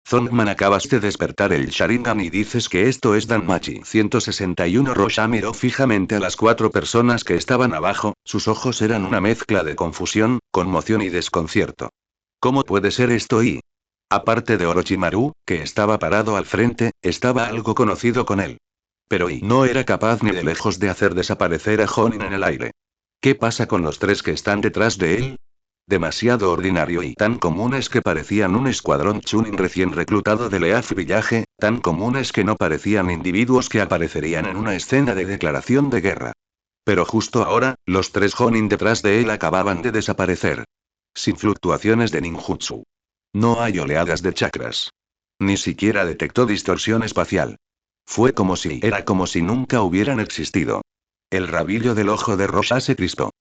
Zongman, acabas de despertar el Sharingan y dices que esto es Danmachi. 161. Rosha miró fijamente a las 4 personas que estaban abajo, sus ojos eran una mezcla de confusión, conmoción y desconcierto. ¿Cómo puede ser esto? Y aparte de Orochimaru, que estaba parado al frente, estaba algo conocido con él. Pero y no era capaz ni de lejos de hacer desaparecer a Jonin en el aire. ¿Qué pasa con los 3 que están detrás de él? Demasiado ordinario y tan comunes que parecían un escuadrón Chunin recién reclutado de Leaf Village, tan comunes que no parecían individuos que aparecerían en una escena de declaración de guerra. Pero justo ahora, los 3 Jonin detrás de él acababan de desaparecer. Sin fluctuaciones de ninjutsu. No hay oleadas de chakras. Ni siquiera detectó distorsión espacial. Era como si nunca hubieran existido. El rabillo del ojo de Rosha se crispó.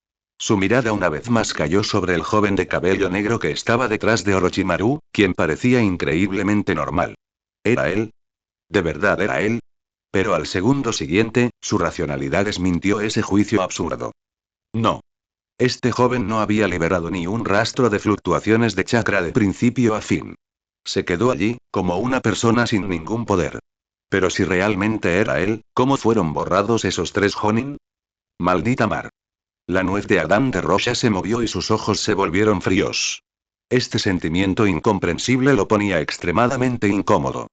Su mirada una vez más cayó sobre el joven de cabello negro que estaba detrás de Orochimaru, quien parecía increíblemente normal. ¿Era él? ¿De verdad era él? Pero al segundo siguiente, su racionalidad desmintió ese juicio absurdo. No. Este joven no había liberado ni un rastro de fluctuaciones de chakra de principio a fin. Se quedó allí, como una persona sin ningún poder. Pero si realmente era él, ¿cómo fueron borrados esos 3 Jonin? Maldita mar. La nuez de Adán de Rosha se movió y sus ojos se volvieron fríos. Este sentimiento incomprensible lo ponía extremadamente incómodo.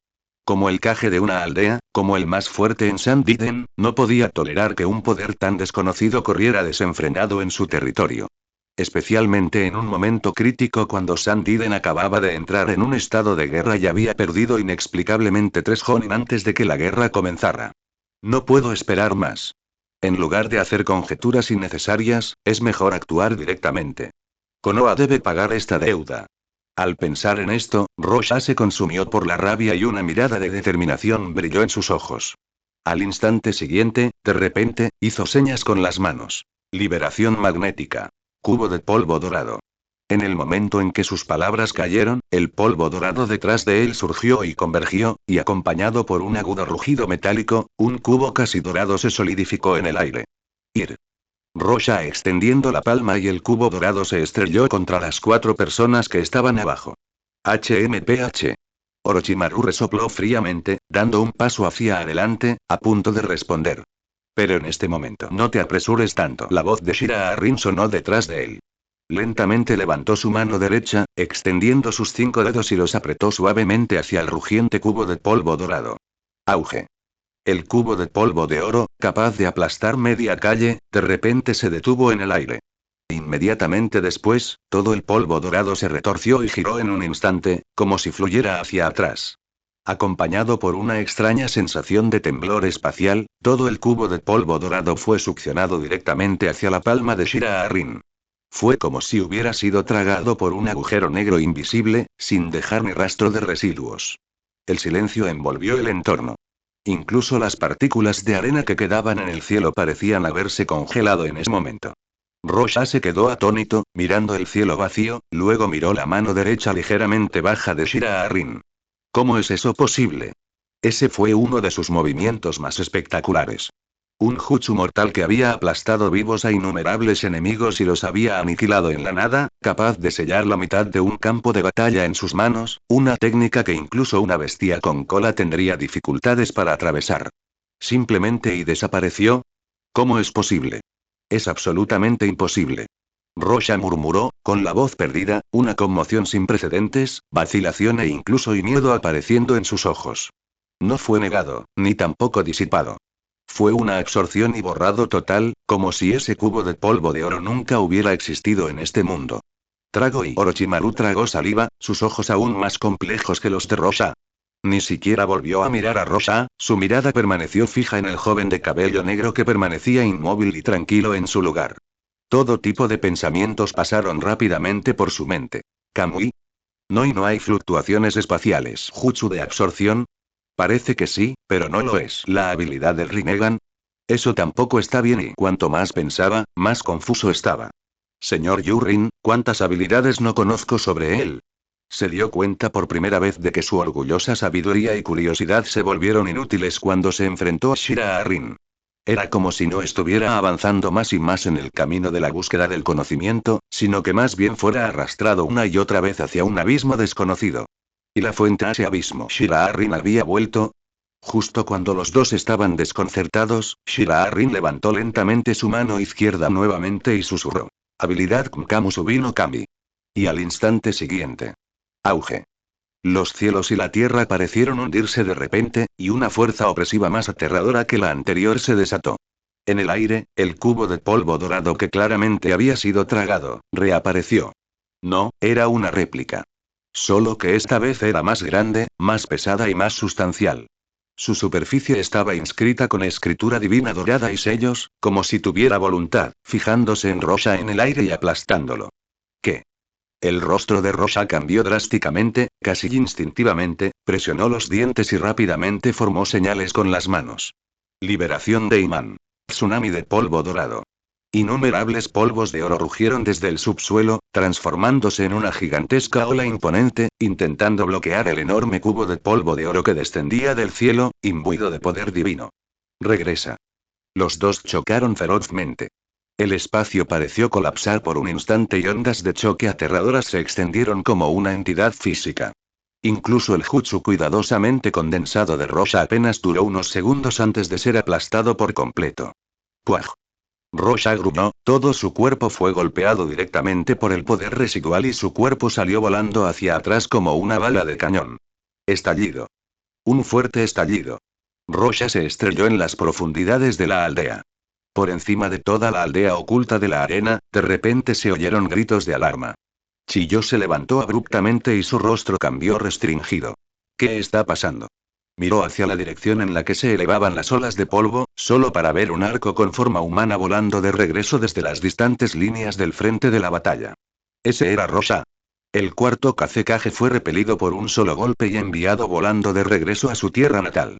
Como el caje de una aldea, como el más fuerte en Sandiden, no podía tolerar que un poder tan desconocido corriera desenfrenado en su territorio. Especialmente en un momento crítico cuando Sandiden acababa de entrar en un estado de guerra y había perdido inexplicablemente 3 Jonin antes de que la guerra comenzara. No puedo esperar más. En lugar de hacer conjeturas innecesarias, es mejor actuar directamente. Konoha debe pagar esta deuda. Al pensar en esto, Rosha se consumió por la rabia y una mirada de determinación brilló en sus ojos. Al instante siguiente, de repente, hizo señas con las manos. Liberación magnética. Cubo de polvo dorado. En el momento en que sus palabras cayeron, el polvo dorado detrás de él surgió y convergió, y acompañado por un agudo rugido metálico, un cubo casi dorado se solidificó en el aire. Ir. Rosha extendiendo la palma y el cubo dorado se estrelló contra las 4 personas que estaban abajo. HMPH. Orochimaru resopló fríamente, dando un paso hacia adelante, a punto de responder. Pero en este momento no te apresures tanto. La voz de Shiraarin sonó detrás de él. Lentamente levantó su mano derecha, extendiendo sus 5 dedos y los apretó suavemente hacia el rugiente cubo de polvo dorado. Auge. El cubo de polvo de oro, capaz de aplastar media calle, de repente se detuvo en el aire. Inmediatamente después, todo el polvo dorado se retorció y giró en un instante, como si fluyera hacia atrás. Acompañado por una extraña sensación de temblor espacial, todo el cubo de polvo dorado fue succionado directamente hacia la palma de Shiraarin. Fue como si hubiera sido tragado por un agujero negro invisible, sin dejar ni rastro de residuos. El silencio envolvió el entorno. Incluso las partículas de arena que quedaban en el cielo parecían haberse congelado en ese momento. Rosha se quedó atónito, mirando el cielo vacío, luego miró la mano derecha ligeramente baja de Shiraarin. ¿Cómo es eso posible? Ese fue uno de sus movimientos más espectaculares. Un jutsu mortal que había aplastado vivos a innumerables enemigos y los había aniquilado en la nada, capaz de sellar la mitad de un campo de batalla en sus manos, una técnica que incluso una bestia con cola tendría dificultades para atravesar. Simplemente y desapareció. ¿Cómo es posible? Es absolutamente imposible. Rosha murmuró, con la voz perdida, una conmoción sin precedentes, vacilación e incluso y miedo apareciendo en sus ojos. No fue negado, ni tampoco disipado. Fue una absorción y borrado total, como si ese cubo de polvo de oro nunca hubiera existido en este mundo. Trago y Orochimaru tragó saliva, sus ojos aún más complejos que los de Rosha. Ni siquiera volvió a mirar a Rosha, su mirada permaneció fija en el joven de cabello negro que permanecía inmóvil y tranquilo en su lugar. Todo tipo de pensamientos pasaron rápidamente por su mente. ¿Kamui? No hay fluctuaciones espaciales. ¿Jutsu de absorción? Parece que sí, pero no lo es. ¿La habilidad del Rinnegan? Eso tampoco está bien y cuanto más pensaba, más confuso estaba. Señor Yurin, ¿cuántas habilidades no conozco sobre él? Se dio cuenta por primera vez de que su orgullosa sabiduría y curiosidad se volvieron inútiles cuando se enfrentó a Shiraarin. Era como si no estuviera avanzando más y más en el camino de la búsqueda del conocimiento, sino que más bien fuera arrastrado una y otra vez hacia un abismo desconocido. ¿Y la fuente a ese abismo? ¿Shiraharin había vuelto? Justo cuando los dos estaban desconcertados, Shiraharin levantó lentamente su mano izquierda nuevamente y susurró. Habilidad Mkamu Subino Kami. Y al instante siguiente. Auge. Los cielos y la tierra parecieron hundirse de repente, y una fuerza opresiva más aterradora que la anterior se desató. En el aire, el cubo de polvo dorado que claramente había sido tragado, reapareció. No, era una réplica. Solo que esta vez era más grande, más pesada y más sustancial. Su superficie estaba inscrita con escritura divina dorada y sellos, como si tuviera voluntad, fijándose en Rosha en el aire y aplastándolo. ¿Qué? El rostro de Rosha cambió drásticamente, casi instintivamente, presionó los dientes y rápidamente formó señales con las manos. Liberación de imán. Tsunami de polvo dorado. Innumerables polvos de oro rugieron desde el subsuelo, transformándose en una gigantesca ola imponente, intentando bloquear el enorme cubo de polvo de oro que descendía del cielo, imbuido de poder divino. Regresa. Los dos chocaron ferozmente. El espacio pareció colapsar por un instante y ondas de choque aterradoras se extendieron como una entidad física. Incluso el jutsu cuidadosamente condensado de Rosha apenas duró unos segundos antes de ser aplastado por completo. ¡Puaj! Rosha gruñó, todo su cuerpo fue golpeado directamente por el poder residual y su cuerpo salió volando hacia atrás como una bala de cañón. Estallido. Un fuerte estallido. Rosha se estrelló en las profundidades de la aldea. Por encima de toda la aldea oculta de la arena, de repente se oyeron gritos de alarma. Chiyo se levantó abruptamente y su rostro cambió restringido. ¿Qué está pasando? Miró hacia la dirección en la que se elevaban las olas de polvo, solo para ver un arco con forma humana volando de regreso desde las distantes líneas del frente de la batalla. Ese era Rosha. El cuarto Kazekage fue repelido por un solo golpe y enviado volando de regreso a su tierra natal.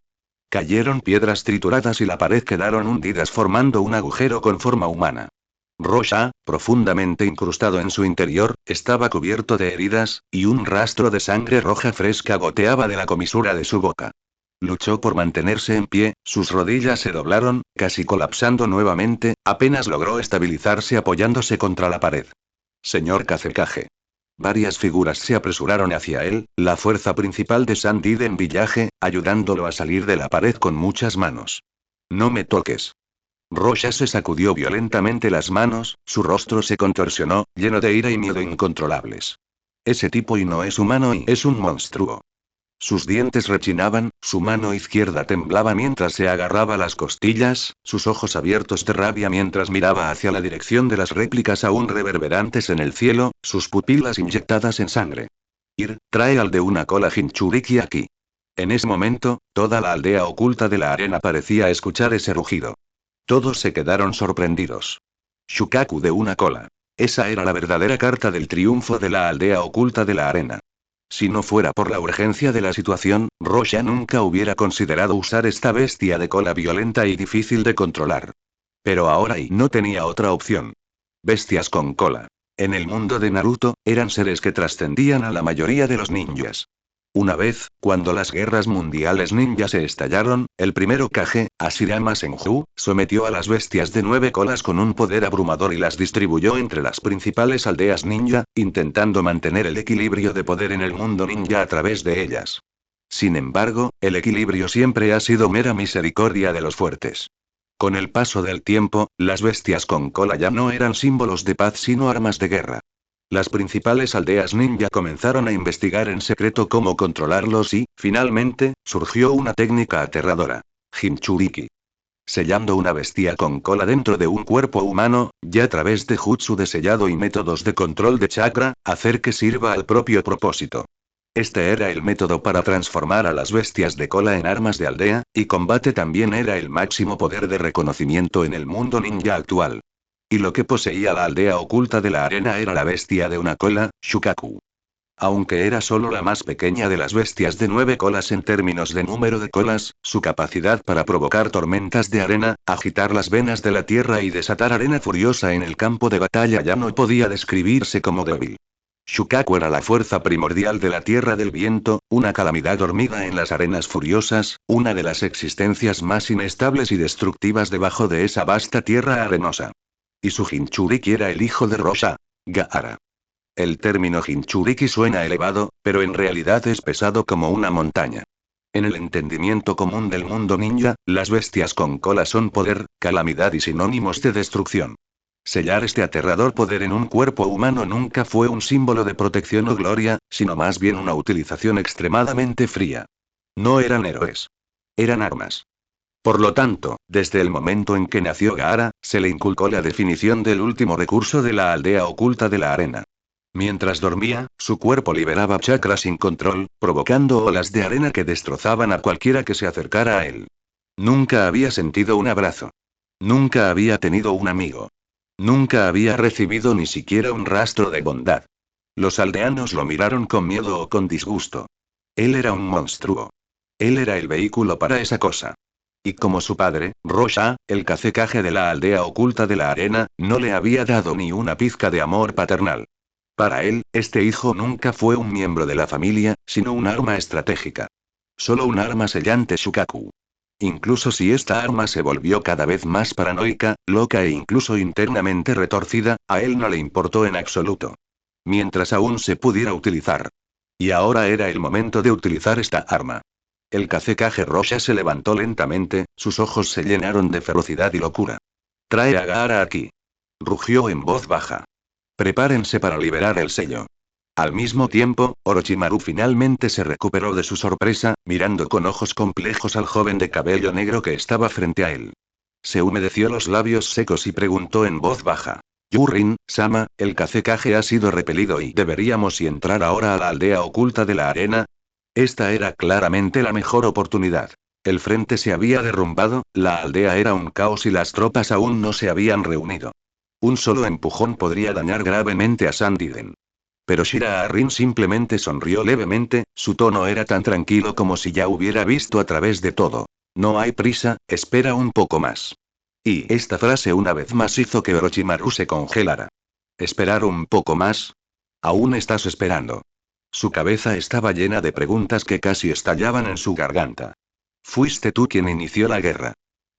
Cayeron piedras trituradas y la pared quedaron hundidas formando un agujero con forma humana. Rosha, profundamente incrustado en su interior, estaba cubierto de heridas, y un rastro de sangre roja fresca goteaba de la comisura de su boca. Luchó por mantenerse en pie, sus rodillas se doblaron, casi colapsando nuevamente, apenas logró estabilizarse apoyándose contra la pared. Señor Kazekage. Varias figuras se apresuraron hacia él, la fuerza principal de Sandid en Village, ayudándolo a salir de la pared con muchas manos. No me toques. Rosha se sacudió violentamente las manos, su rostro se contorsionó, lleno de ira y miedo incontrolables. Ese tipo y no es humano y es un monstruo. Sus dientes rechinaban, su mano izquierda temblaba mientras se agarraba las costillas, sus ojos abiertos de rabia mientras miraba hacia la dirección de las réplicas aún reverberantes en el cielo, sus pupilas inyectadas en sangre. Trae al de una cola Jinchuriki aquí. En ese momento, toda la aldea oculta de la arena parecía escuchar ese rugido. Todos se quedaron sorprendidos. Shukaku de una cola. Esa era la verdadera carta del triunfo de la aldea oculta de la arena. Si no fuera por la urgencia de la situación, Rosha nunca hubiera considerado usar esta bestia de cola violenta y difícil de controlar. Pero ahora y no tenía otra opción. Bestias con cola. En el mundo de Naruto, eran seres que trascendían a la mayoría de los ninjas. Una vez, cuando las guerras mundiales ninja se estallaron, el primero Kage, Hashirama Senju, sometió a las bestias de 9 colas con un poder abrumador y las distribuyó entre las principales aldeas ninja, intentando mantener el equilibrio de poder en el mundo ninja a través de ellas. Sin embargo, el equilibrio siempre ha sido mera misericordia de los fuertes. Con el paso del tiempo, las bestias con cola ya no eran símbolos de paz sino armas de guerra. Las principales aldeas ninja comenzaron a investigar en secreto cómo controlarlos y, finalmente, surgió una técnica aterradora. Jinchuriki. Sellando una bestia con cola dentro de un cuerpo humano, ya a través de jutsu de sellado y métodos de control de chakra, hacer que sirva al propio propósito. Este era el método para transformar a las bestias de cola en armas de aldea, y combate también era el máximo poder de reconocimiento en el mundo ninja actual. Y lo que poseía la aldea oculta de la arena era la bestia de una cola, Shukaku. Aunque era solo la más pequeña de las bestias de 9 colas en términos de número de colas, su capacidad para provocar tormentas de arena, agitar las venas de la tierra y desatar arena furiosa en el campo de batalla ya no podía describirse como débil. Shukaku era la fuerza primordial de la Tierra del Viento, una calamidad dormida en las arenas furiosas, una de las existencias más inestables y destructivas debajo de esa vasta tierra arenosa. Y su Jinchuriki era el hijo de Rosha, Gaara. El término Jinchuriki suena elevado, pero en realidad es pesado como una montaña. En el entendimiento común del mundo ninja, las bestias con cola son poder, calamidad y sinónimos de destrucción. Sellar este aterrador poder en un cuerpo humano nunca fue un símbolo de protección o gloria, sino más bien una utilización extremadamente fría. No eran héroes. Eran armas. Por lo tanto, desde el momento en que nació Gaara, se le inculcó la definición del último recurso de la aldea oculta de la arena. Mientras dormía, su cuerpo liberaba chakra sin control, provocando olas de arena que destrozaban a cualquiera que se acercara a él. Nunca había sentido un abrazo. Nunca había tenido un amigo. Nunca había recibido ni siquiera un rastro de bondad. Los aldeanos lo miraron con miedo o con disgusto. Él era un monstruo. Él era el vehículo para esa cosa. Y como su padre, Rosha, el cacique de la aldea oculta de la arena, no le había dado ni una pizca de amor paternal. Para él, este hijo nunca fue un miembro de la familia, sino un arma estratégica. Solo un arma sellante Shukaku. Incluso si esta arma se volvió cada vez más paranoica, loca e incluso internamente retorcida, a él no le importó en absoluto. Mientras aún se pudiera utilizar. Y ahora era el momento de utilizar esta arma. El cacique Rosha se levantó lentamente, sus ojos se llenaron de ferocidad y locura. Trae a Gaara aquí. Rugió en voz baja. Prepárense para liberar el sello. Al mismo tiempo, Orochimaru finalmente se recuperó de su sorpresa, mirando con ojos complejos al joven de cabello negro que estaba frente a él. Se humedeció los labios secos y preguntó en voz baja. Yurin-sama, el cacique ha sido repelido y deberíamos entrar ahora a la aldea oculta de la arena. Esta era claramente la mejor oportunidad. El frente se había derrumbado, la aldea era un caos y las tropas aún no se habían reunido. Un solo empujón podría dañar gravemente a Sandiden. Pero Shira Rin simplemente sonrió levemente, su tono era tan tranquilo como si ya hubiera visto a través de todo. No hay prisa, espera un poco más. Y esta frase una vez más hizo que Orochimaru se congelara. ¿Esperar un poco más? Aún estás esperando. Su cabeza estaba llena de preguntas que casi estallaban en su garganta. Fuiste tú quien inició la guerra.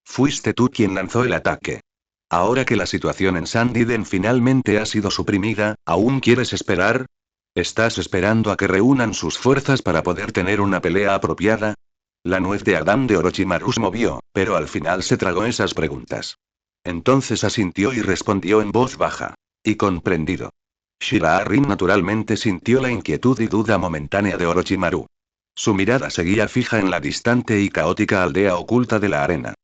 Fuiste tú quien lanzó el ataque. Ahora que la situación en Sandiden finalmente ha sido suprimida, ¿aún quieres esperar? ¿Estás esperando a que reúnan sus fuerzas para poder tener una pelea apropiada? La nuez de Adán de Orochimaru se movió, pero al final se tragó esas preguntas. Entonces asintió y respondió en voz baja. Y comprendido. Shira-Rin naturalmente sintió la inquietud y duda momentánea de Orochimaru. Su mirada seguía fija en la distante y caótica aldea oculta de la arena.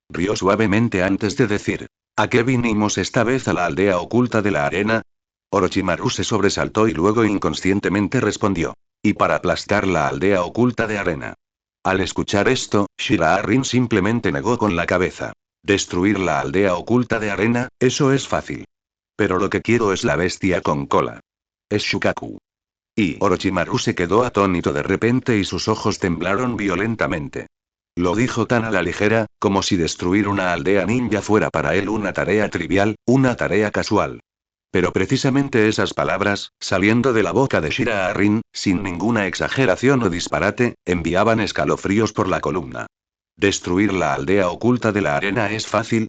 Rió suavemente antes de decir. ¿A qué vinimos esta vez a la aldea oculta de la arena? Orochimaru se sobresaltó y luego inconscientemente respondió. Y para aplastar la aldea oculta de arena. Al escuchar esto, Shira-Rin simplemente negó con la cabeza. Destruir la aldea oculta de arena, eso es fácil. Pero lo que quiero es la bestia con cola. Es Shukaku. Y Orochimaru se quedó atónito de repente y sus ojos temblaron violentamente. Lo dijo tan a la ligera, como si destruir una aldea ninja fuera para él una tarea trivial, una tarea casual. Pero precisamente esas palabras, saliendo de la boca de Shira-Rin, sin ninguna exageración o disparate, enviaban escalofríos por la columna. ¿Destruir la aldea oculta de la arena es fácil?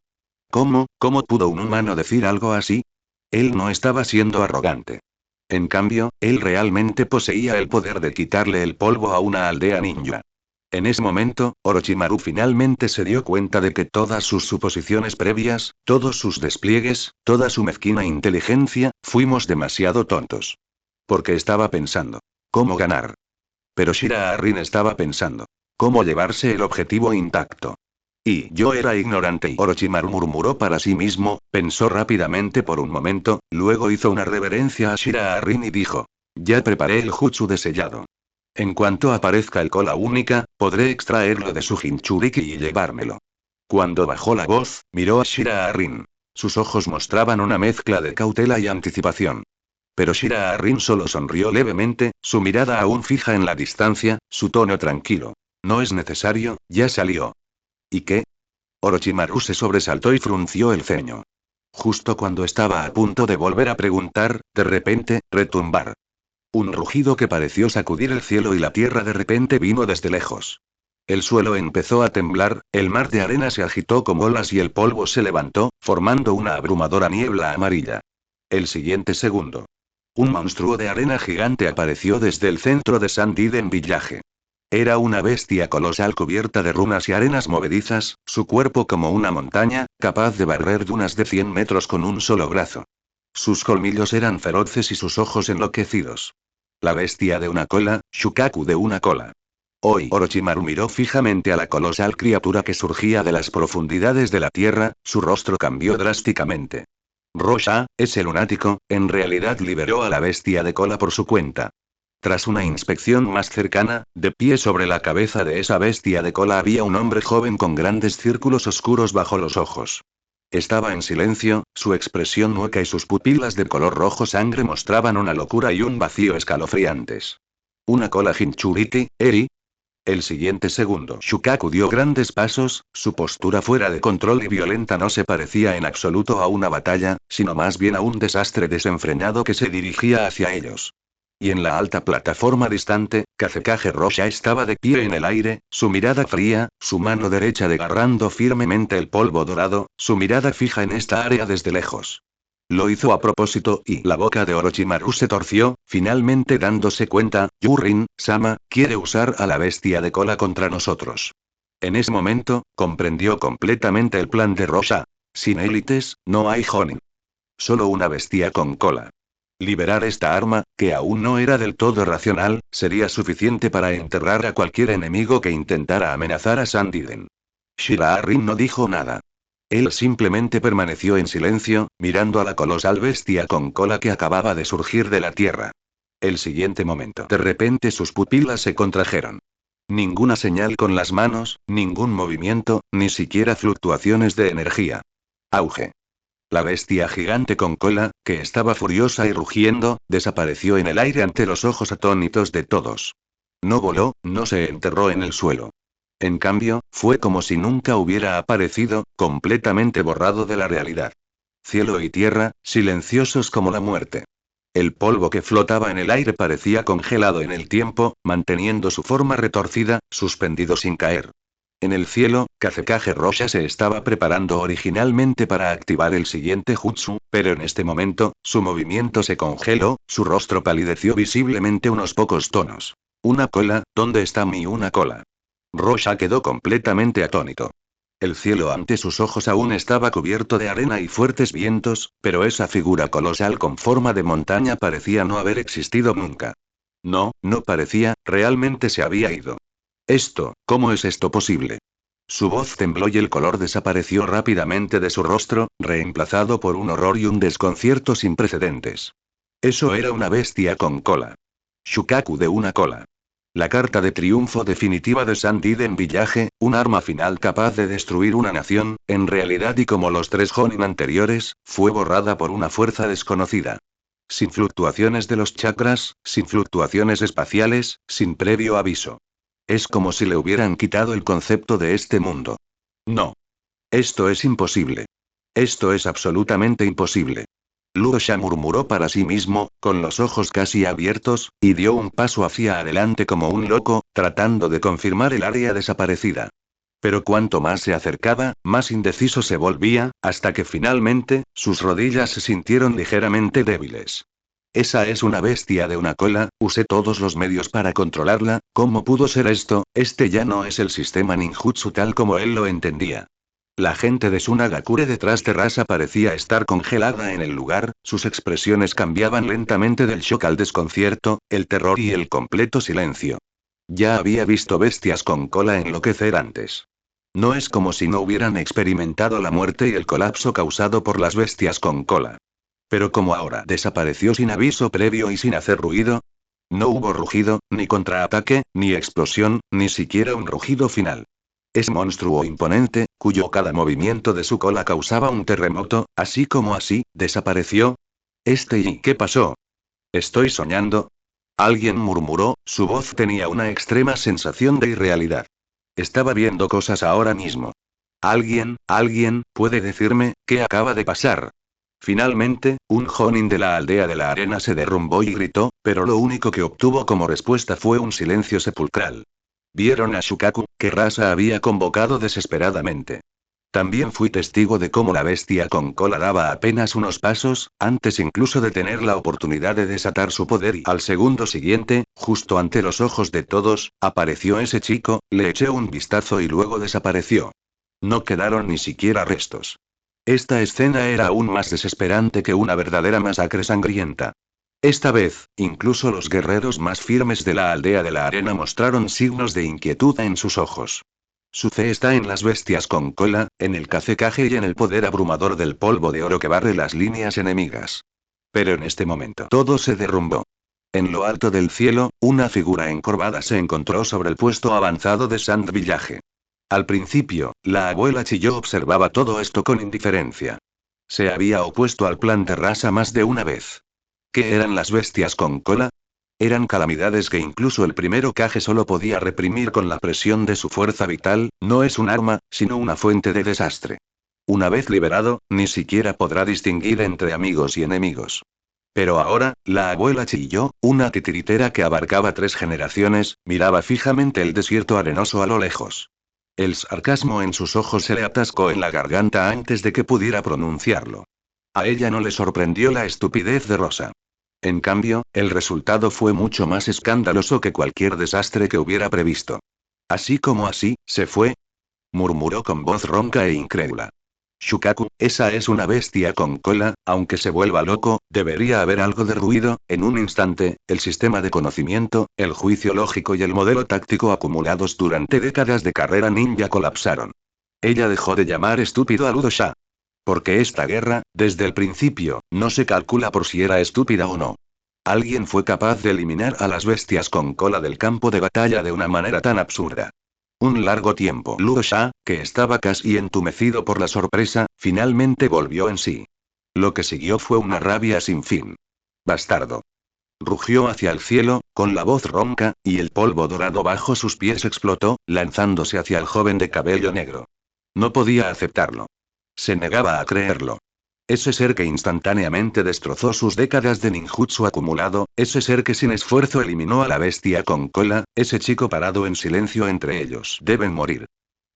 ¿Cómo pudo un humano decir algo así? Él no estaba siendo arrogante. En cambio, él realmente poseía el poder de quitarle el polvo a una aldea ninja. En ese momento, Orochimaru finalmente se dio cuenta de que todas sus suposiciones previas, todos sus despliegues, toda su mezquina inteligencia, fuimos demasiado tontos. Porque estaba pensando, ¿cómo ganar? Pero Shira-Rin estaba pensando, ¿cómo llevarse el objetivo intacto? Y yo era ignorante y Orochimaru murmuró para sí mismo, pensó rápidamente por un momento, luego hizo una reverencia a Shira-Rin y dijo, ya preparé el jutsu de sellado. En cuanto aparezca el cola única, podré extraerlo de su Jinchuriki y llevármelo. Cuando bajó la voz, miró a Shira-Rin. Sus ojos mostraban una mezcla de cautela y anticipación. Pero Shira-Rin solo sonrió levemente, su mirada aún fija en la distancia, su tono tranquilo. No es necesario, ya salió. ¿Y qué? Orochimaru se sobresaltó y frunció el ceño. Justo cuando estaba a punto de volver a preguntar, de repente, retumbar. Un rugido que pareció sacudir el cielo y la tierra de repente vino desde lejos. El suelo empezó a temblar, el mar de arena se agitó como olas y el polvo se levantó, formando una abrumadora niebla amarilla. El siguiente segundo. Un monstruo de arena gigante apareció desde el centro de Sand Eden Village. Era una bestia colosal cubierta de runas y arenas movedizas, su cuerpo como una montaña, capaz de barrer dunas de 100 metros con un solo brazo. Sus colmillos eran feroces y sus ojos enloquecidos. La bestia de una cola, Shukaku de una cola. Hoy Orochimaru miró fijamente a la colosal criatura que surgía de las profundidades de la tierra, su rostro cambió drásticamente. Rosha, ese lunático, en realidad liberó a la bestia de cola por su cuenta. Tras una inspección más cercana, de pie sobre la cabeza de esa bestia de cola había un hombre joven con grandes círculos oscuros bajo los ojos. Estaba en silencio, su expresión mueca y sus pupilas de color rojo sangre mostraban una locura y un vacío escalofriantes. ¿Una cola Jinchuriki, Eri? El siguiente segundo, Shukaku dio grandes pasos, su postura fuera de control y violenta no se parecía en absoluto a una batalla, sino más bien a un desastre desenfrenado que se dirigía hacia ellos. Y en la alta plataforma distante, Kazekage Rosha estaba de pie en el aire, su mirada fría, su mano derecha agarrando firmemente el polvo dorado, su mirada fija en esta área desde lejos. Lo hizo a propósito y la boca de Orochimaru se torció, finalmente dándose cuenta, Yurin-sama, quiere usar a la bestia de cola contra nosotros. En ese momento, comprendió completamente el plan de Rosha. Sin élites, no hay Jonin. Solo una bestia con cola. Liberar esta arma, que aún no era del todo racional, sería suficiente para enterrar a cualquier enemigo que intentara amenazar a Sand Eden. Shiraarin no dijo nada. Él simplemente permaneció en silencio, mirando a la colosal bestia con cola que acababa de surgir de la tierra. El siguiente momento, de repente sus pupilas se contrajeron. Ninguna señal con las manos, ningún movimiento, ni siquiera fluctuaciones de energía. Auge. La bestia gigante con cola, que estaba furiosa y rugiendo, desapareció en el aire ante los ojos atónitos de todos. No voló, no se enterró en el suelo. En cambio, fue como si nunca hubiera aparecido, completamente borrado de la realidad. Cielo y tierra, silenciosos como la muerte. El polvo que flotaba en el aire parecía congelado en el tiempo, manteniendo su forma retorcida, suspendido sin caer. En el cielo, Kazekage Rosha se estaba preparando originalmente para activar el siguiente jutsu, pero en este momento, su movimiento se congeló, su rostro palideció visiblemente unos pocos tonos. ¿Una cola? ¿Dónde está mi una cola? Rosha quedó completamente atónito. El cielo ante sus ojos aún estaba cubierto de arena y fuertes vientos, pero esa figura colosal con forma de montaña parecía no haber existido nunca. No, no parecía, realmente se había ido. ¿Cómo es esto posible? Su voz tembló y el color desapareció rápidamente de su rostro, reemplazado por un horror y un desconcierto sin precedentes. Eso era una bestia con cola. Shukaku de una cola. La carta de triunfo definitiva de Sand Eden Village, un arma final capaz de destruir una nación, en realidad y como los 3 Jonin anteriores, fue borrada por una fuerza desconocida. Sin fluctuaciones de los chakras, sin fluctuaciones espaciales, sin previo aviso. Es como si le hubieran quitado el concepto de este mundo. No. Esto es imposible. Esto es absolutamente imposible. Luosha murmuró para sí mismo, con los ojos casi abiertos, y dio un paso hacia adelante como un loco, tratando de confirmar el área desaparecida. Pero cuanto más se acercaba, más indeciso se volvía, hasta que finalmente, sus rodillas se sintieron ligeramente débiles. Esa es una bestia de una cola, usé todos los medios para controlarla, ¿cómo pudo ser esto? Este ya no es el sistema ninjutsu tal como él lo entendía. La gente de Sunagakure detrás de Rasa parecía estar congelada en el lugar, sus expresiones cambiaban lentamente del shock al desconcierto, el terror y el completo silencio. Ya había visto bestias con cola enloquecer antes. No es como si no hubieran experimentado la muerte y el colapso causado por las bestias con cola. Pero como ahora desapareció sin aviso previo y sin hacer ruido. No hubo rugido, ni contraataque, ni explosión, ni siquiera un rugido final. Es monstruo imponente, cuyo cada movimiento de su cola causaba un terremoto, así como así, desapareció. ¿Y qué pasó? ¿Estoy soñando? Alguien murmuró, su voz tenía una extrema sensación de irrealidad. Estaba viendo cosas ahora mismo. Alguien, puede decirme, ¿qué acaba de pasar? Finalmente, un Jonin de la aldea de la arena se derrumbó y gritó, pero lo único que obtuvo como respuesta fue un silencio sepulcral. Vieron a Shukaku, que Rasa había convocado desesperadamente. También fui testigo de cómo la bestia con cola daba apenas unos pasos, antes incluso de tener la oportunidad de desatar su poder y al segundo siguiente, justo ante los ojos de todos, apareció ese chico, le eché un vistazo y luego desapareció. No quedaron ni siquiera restos. Esta escena era aún más desesperante que una verdadera masacre sangrienta. Esta vez, incluso los guerreros más firmes de la aldea de la arena mostraron signos de inquietud en sus ojos. Su fe está en las bestias con cola, en el cacecaje y en el poder abrumador del polvo de oro que barre las líneas enemigas. Pero en este momento todo se derrumbó. En lo alto del cielo, una figura encorvada se encontró sobre el puesto avanzado de Sand Village. Al principio, la abuela Chilló observaba todo esto con indiferencia. Se había opuesto al plan de Rasa más de una vez. ¿Qué eran las bestias con cola? Eran calamidades que incluso el primero Kage solo podía reprimir con la presión de su fuerza vital, no es un arma, sino una fuente de desastre. Una vez liberado, ni siquiera podrá distinguir entre amigos y enemigos. Pero ahora, la abuela Chilló, una titiritera que abarcaba 3 generaciones, miraba fijamente el desierto arenoso a lo lejos. El sarcasmo en sus ojos se le atascó en la garganta antes de que pudiera pronunciarlo. A ella no le sorprendió la estupidez de Rosa. En cambio, el resultado fue mucho más escandaloso que cualquier desastre que hubiera previsto. Así como así, ¿se fue? Murmuró con voz ronca e incrédula. Shukaku, esa es una bestia con cola, aunque se vuelva loco, debería haber algo de ruido. En un instante, el sistema de conocimiento, el juicio lógico y el modelo táctico acumulados durante décadas de carrera ninja colapsaron. Ella dejó de llamar estúpido a Ludosha. Porque esta guerra, desde el principio, no se calcula por si era estúpida o no. Alguien fue capaz de eliminar a las bestias con cola del campo de batalla de una manera tan absurda. Un largo tiempo. Luo Sha, que estaba casi entumecido por la sorpresa, finalmente volvió en sí. Lo que siguió fue una rabia sin fin. Bastardo. Rugió hacia el cielo, con la voz ronca, y el polvo dorado bajo sus pies explotó, lanzándose hacia el joven de cabello negro. No podía aceptarlo. Se negaba a creerlo. Ese ser que instantáneamente destrozó sus décadas de ninjutsu acumulado, ese ser que sin esfuerzo eliminó a la bestia con cola, ese chico parado en silencio entre ellos. Deben morir.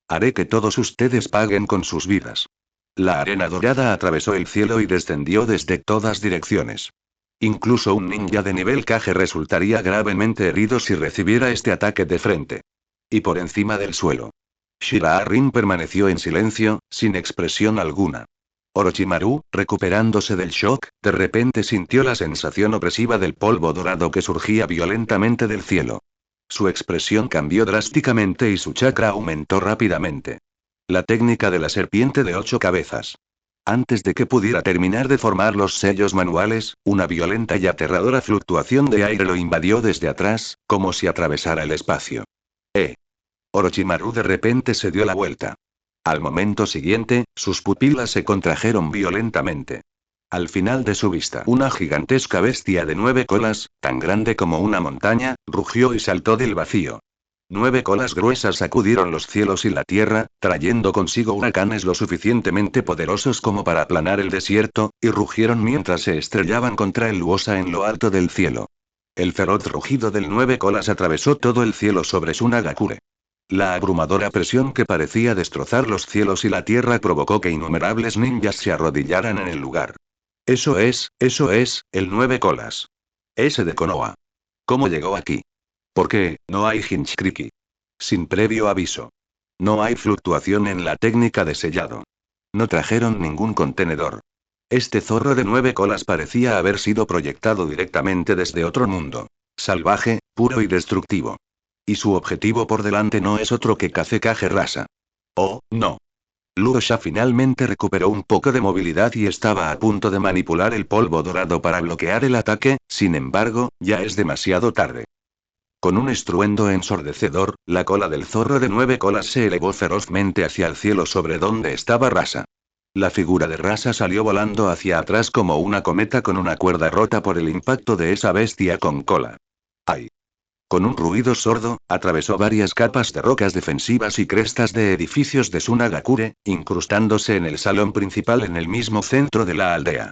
Haré que todos ustedes paguen con sus vidas. La arena dorada atravesó el cielo y descendió desde todas direcciones. Incluso un ninja de nivel Kage resultaría gravemente herido si recibiera este ataque de frente. Y por encima del suelo. Shiraarin permaneció en silencio, sin expresión alguna. Orochimaru, recuperándose del shock, de repente sintió la sensación opresiva del polvo dorado que surgía violentamente del cielo. Su expresión cambió drásticamente y su chakra aumentó rápidamente. La técnica de la serpiente de 8 cabezas. Antes de que pudiera terminar de formar los sellos manuales, una violenta y aterradora fluctuación de aire lo invadió desde atrás, como si atravesara el espacio. Orochimaru de repente se dio la vuelta. Al momento siguiente, sus pupilas se contrajeron violentamente. Al final de su vista, una gigantesca bestia de 9 colas, tan grande como una montaña, rugió y saltó del vacío. 9 colas gruesas sacudieron los cielos y la tierra, trayendo consigo huracanes lo suficientemente poderosos como para aplanar el desierto, y rugieron mientras se estrellaban contra el Luosa en lo alto del cielo. El feroz rugido del 9 colas atravesó todo el cielo sobre Sunagakure. La abrumadora presión que parecía destrozar los cielos y la tierra provocó que innumerables ninjas se arrodillaran en el lugar. Eso es, el 9 colas. Ese de Konoha. ¿Cómo llegó aquí? ¿Por qué no hay Hinchkriki? Sin previo aviso. No hay fluctuación en la técnica de sellado. No trajeron ningún contenedor. Este zorro de 9 colas parecía haber sido proyectado directamente desde otro mundo. Salvaje, puro y destructivo. Y su objetivo por delante no es otro que Kazekage Rasa. Oh, no. Luo Sha finalmente recuperó un poco de movilidad y estaba a punto de manipular el polvo dorado para bloquear el ataque, sin embargo, ya es demasiado tarde. Con un estruendo ensordecedor, la cola del zorro de 9 colas se elevó ferozmente hacia el cielo sobre donde estaba Rasa. La figura de Rasa salió volando hacia atrás como una cometa con una cuerda rota por el impacto de esa bestia con cola. ¡Ay! Con un ruido sordo, atravesó varias capas de rocas defensivas y crestas de edificios de Sunagakure, incrustándose en el salón principal en el mismo centro de la aldea.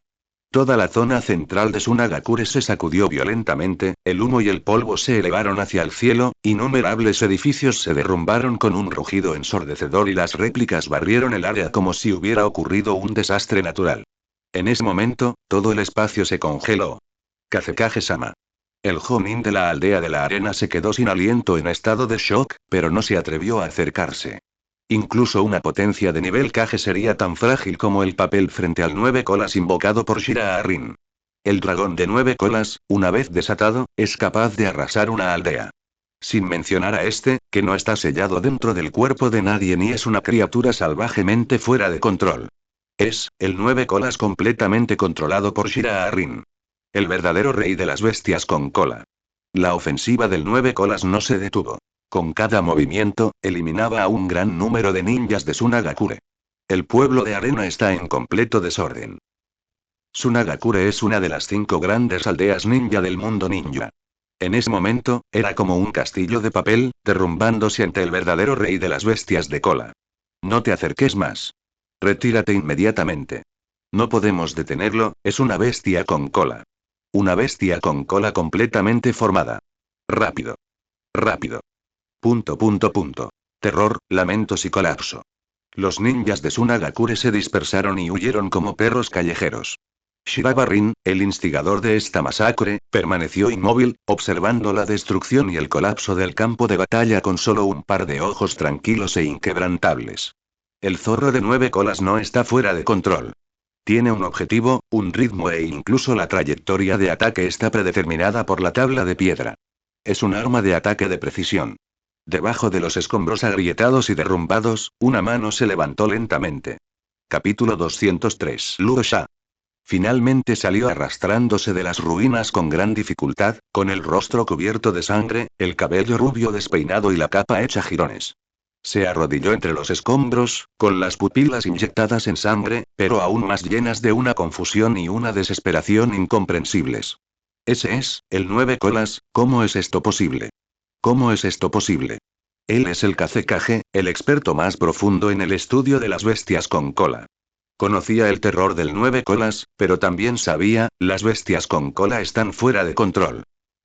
Toda la zona central de Sunagakure se sacudió violentamente, el humo y el polvo se elevaron hacia el cielo, innumerables edificios se derrumbaron con un rugido ensordecedor y las réplicas barrieron el área como si hubiera ocurrido un desastre natural. En ese momento, todo el espacio se congeló. Kazekage-sama. El Jonin de la aldea de la arena se quedó sin aliento en estado de shock, pero no se atrevió a acercarse. Incluso una potencia de nivel Kage sería tan frágil como el papel frente al 9 colas invocado por Shiraarin. El dragón de 9 colas, una vez desatado, es capaz de arrasar una aldea. Sin mencionar a este, que no está sellado dentro del cuerpo de nadie ni es una criatura salvajemente fuera de control. Es, el 9 colas completamente controlado por Shiraarin. El verdadero rey de las bestias con cola. La ofensiva del 9 colas no se detuvo. Con cada movimiento, eliminaba a un gran número de ninjas de Sunagakure. El pueblo de arena está en completo desorden. Sunagakure es una de las 5 grandes aldeas ninja del mundo ninja. En ese momento, era como un castillo de papel, derrumbándose ante el verdadero rey de las bestias de cola. No te acerques más. Retírate inmediatamente. No podemos detenerlo, es una bestia con cola. Una bestia con cola completamente formada. Rápido. Rápido. Terror, lamentos y colapso. Los ninjas de Sunagakure se dispersaron y huyeron como perros callejeros. Shiraarin, el instigador de esta masacre, permaneció inmóvil, observando la destrucción y el colapso del campo de batalla con solo un par de ojos tranquilos e inquebrantables. El zorro de 9 colas no está fuera de control. Tiene un objetivo, un ritmo e incluso la trayectoria de ataque está predeterminada por la tabla de piedra. Es un arma de ataque de precisión. Debajo de los escombros agrietados y derrumbados, una mano se levantó lentamente. Capítulo 203. Luo Sha. Finalmente salió arrastrándose de las ruinas con gran dificultad, con el rostro cubierto de sangre, el cabello rubio despeinado y la capa hecha jirones. Se arrodilló entre los escombros, con las pupilas inyectadas en sangre, pero aún más llenas de una confusión y una desesperación incomprensibles. Ese es, el 9 colas, ¿cómo es esto posible? ¿Cómo es esto posible? Él es el Kazekage, el experto más profundo en el estudio de las bestias con cola. Conocía el terror del 9 colas, pero también sabía, las bestias con cola están fuera de control.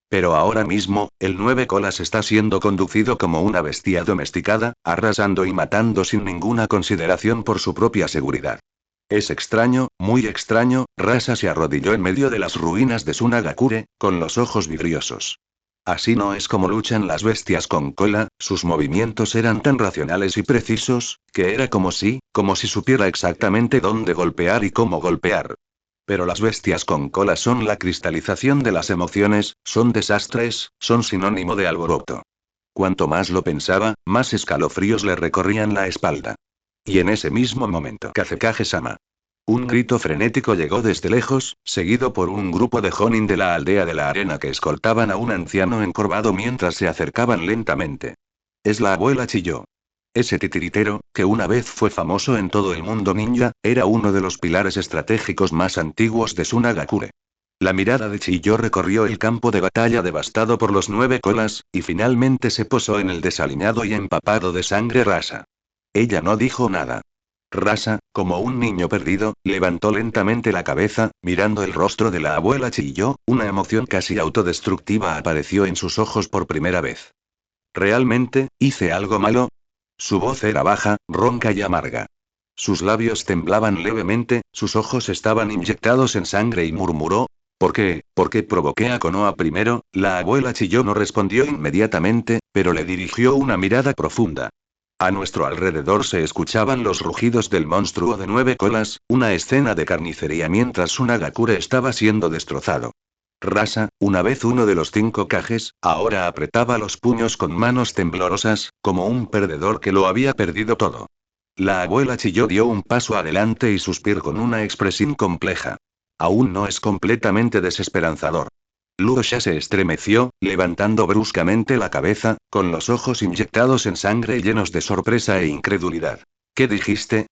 Pero ahora mismo, el 9 colas está siendo conducido como una bestia domesticada, arrasando y matando sin ninguna consideración por su propia seguridad. Es extraño, muy extraño. Rasa se arrodilló en medio de las ruinas de Sunagakure, con los ojos vidriosos. Así no es como luchan las bestias con cola, sus movimientos eran tan racionales y precisos, que era como si supiera exactamente dónde golpear y cómo golpear. Pero las bestias con cola son la cristalización de las emociones, son desastres, son sinónimo de alboroto. Cuanto más lo pensaba, más escalofríos le recorrían la espalda. Y en ese mismo momento, Kazekage-sama. Un grito frenético llegó desde lejos, seguido por un grupo de Jonin de la aldea de la arena que escoltaban a un anciano encorvado mientras se acercaban lentamente. Es la abuela, chilló. Ese titiritero, que una vez fue famoso en todo el mundo ninja, era uno de los pilares estratégicos más antiguos de Sunagakure. La mirada de Chiyo recorrió el campo de batalla devastado por los 9 colas, y finalmente se posó en el desaliñado y empapado de sangre Rasa. Ella no dijo nada. Rasa, como un niño perdido, levantó lentamente la cabeza, mirando el rostro de la abuela Chiyo, una emoción casi autodestructiva apareció en sus ojos por primera vez. ¿Realmente, hice algo malo? Su voz era baja, ronca y amarga. Sus labios temblaban levemente, sus ojos estaban inyectados en sangre y murmuró: ¿por qué provoqué a Konoha primero? La abuela Chiyo no respondió inmediatamente, pero le dirigió una mirada profunda. A nuestro alrededor se escuchaban los rugidos del monstruo de 9 colas, una escena de carnicería mientras Sunagakure estaba siendo destrozado. Rasa, una vez uno de los 5 Kages, ahora apretaba los puños con manos temblorosas, como un perdedor que lo había perdido todo. La abuela Chiyo dio un paso adelante y suspiró con una expresión compleja. Aún no es completamente desesperanzador. Luo Sha se estremeció, levantando bruscamente la cabeza, con los ojos inyectados en sangre llenos de sorpresa e incredulidad. ¿Qué dijiste?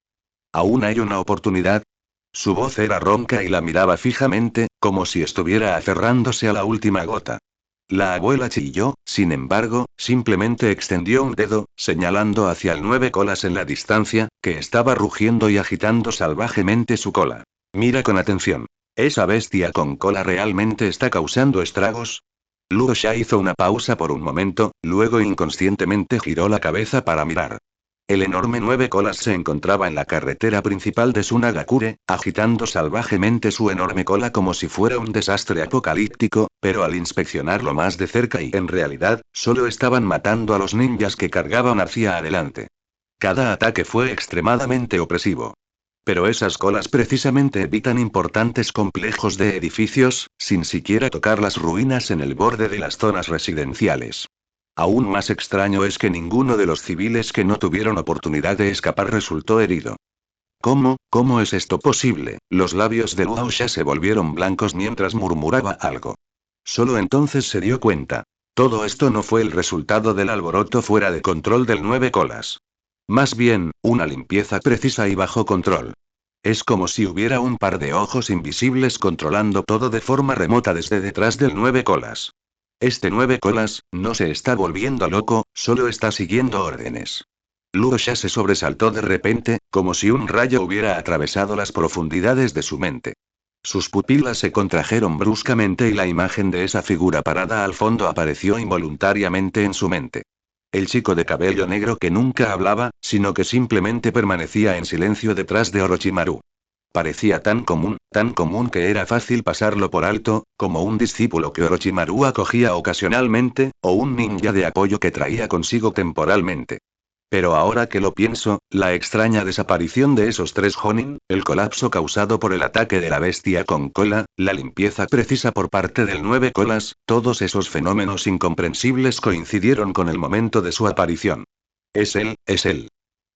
¿Aún hay una oportunidad? Su voz era ronca y la miraba fijamente, como si estuviera aferrándose a la última gota. La abuela chilló, sin embargo, simplemente extendió un dedo, señalando hacia el 9 colas en la distancia, que estaba rugiendo y agitando salvajemente su cola. Mira con atención. ¿Esa bestia con cola realmente está causando estragos? Luo Sha hizo una pausa por un momento, luego inconscientemente giró la cabeza para mirar. El enorme nueve colas se encontraba en la carretera principal de Sunagakure, agitando salvajemente su enorme cola como si fuera un desastre apocalíptico, pero al inspeccionarlo más de cerca y en realidad, solo estaban matando a los ninjas que cargaban hacia adelante. Cada ataque fue extremadamente opresivo. Pero esas colas precisamente evitan importantes complejos de edificios, sin siquiera tocar las ruinas en el borde de las zonas residenciales. Aún más extraño es que ninguno de los civiles que no tuvieron oportunidad de escapar resultó herido. ¿Cómo es esto posible? Los labios de Luo Sha se volvieron blancos mientras murmuraba algo. Solo entonces se dio cuenta. Todo esto no fue el resultado del alboroto fuera de control del nueve colas. Más bien, una limpieza precisa y bajo control. Es como si hubiera un par de ojos invisibles controlando todo de forma remota desde detrás del nueve colas. Este nueve colas, no se está volviendo loco, solo está siguiendo órdenes. Luo Sha se sobresaltó de repente, como si un rayo hubiera atravesado las profundidades de su mente. Sus pupilas se contrajeron bruscamente y la imagen de esa figura parada al fondo apareció involuntariamente en su mente. El chico de cabello negro que nunca hablaba, sino que simplemente permanecía en silencio detrás de Orochimaru. Parecía tan común que era fácil pasarlo por alto, como un discípulo que Orochimaru acogía ocasionalmente, o un ninja de apoyo que traía consigo temporalmente. Pero ahora que lo pienso, la extraña desaparición de esos tres Jonin, el colapso causado por el ataque de la bestia con cola, la limpieza precisa por parte del nueve colas, todos esos fenómenos incomprensibles coincidieron con el momento de su aparición. Es él, es él.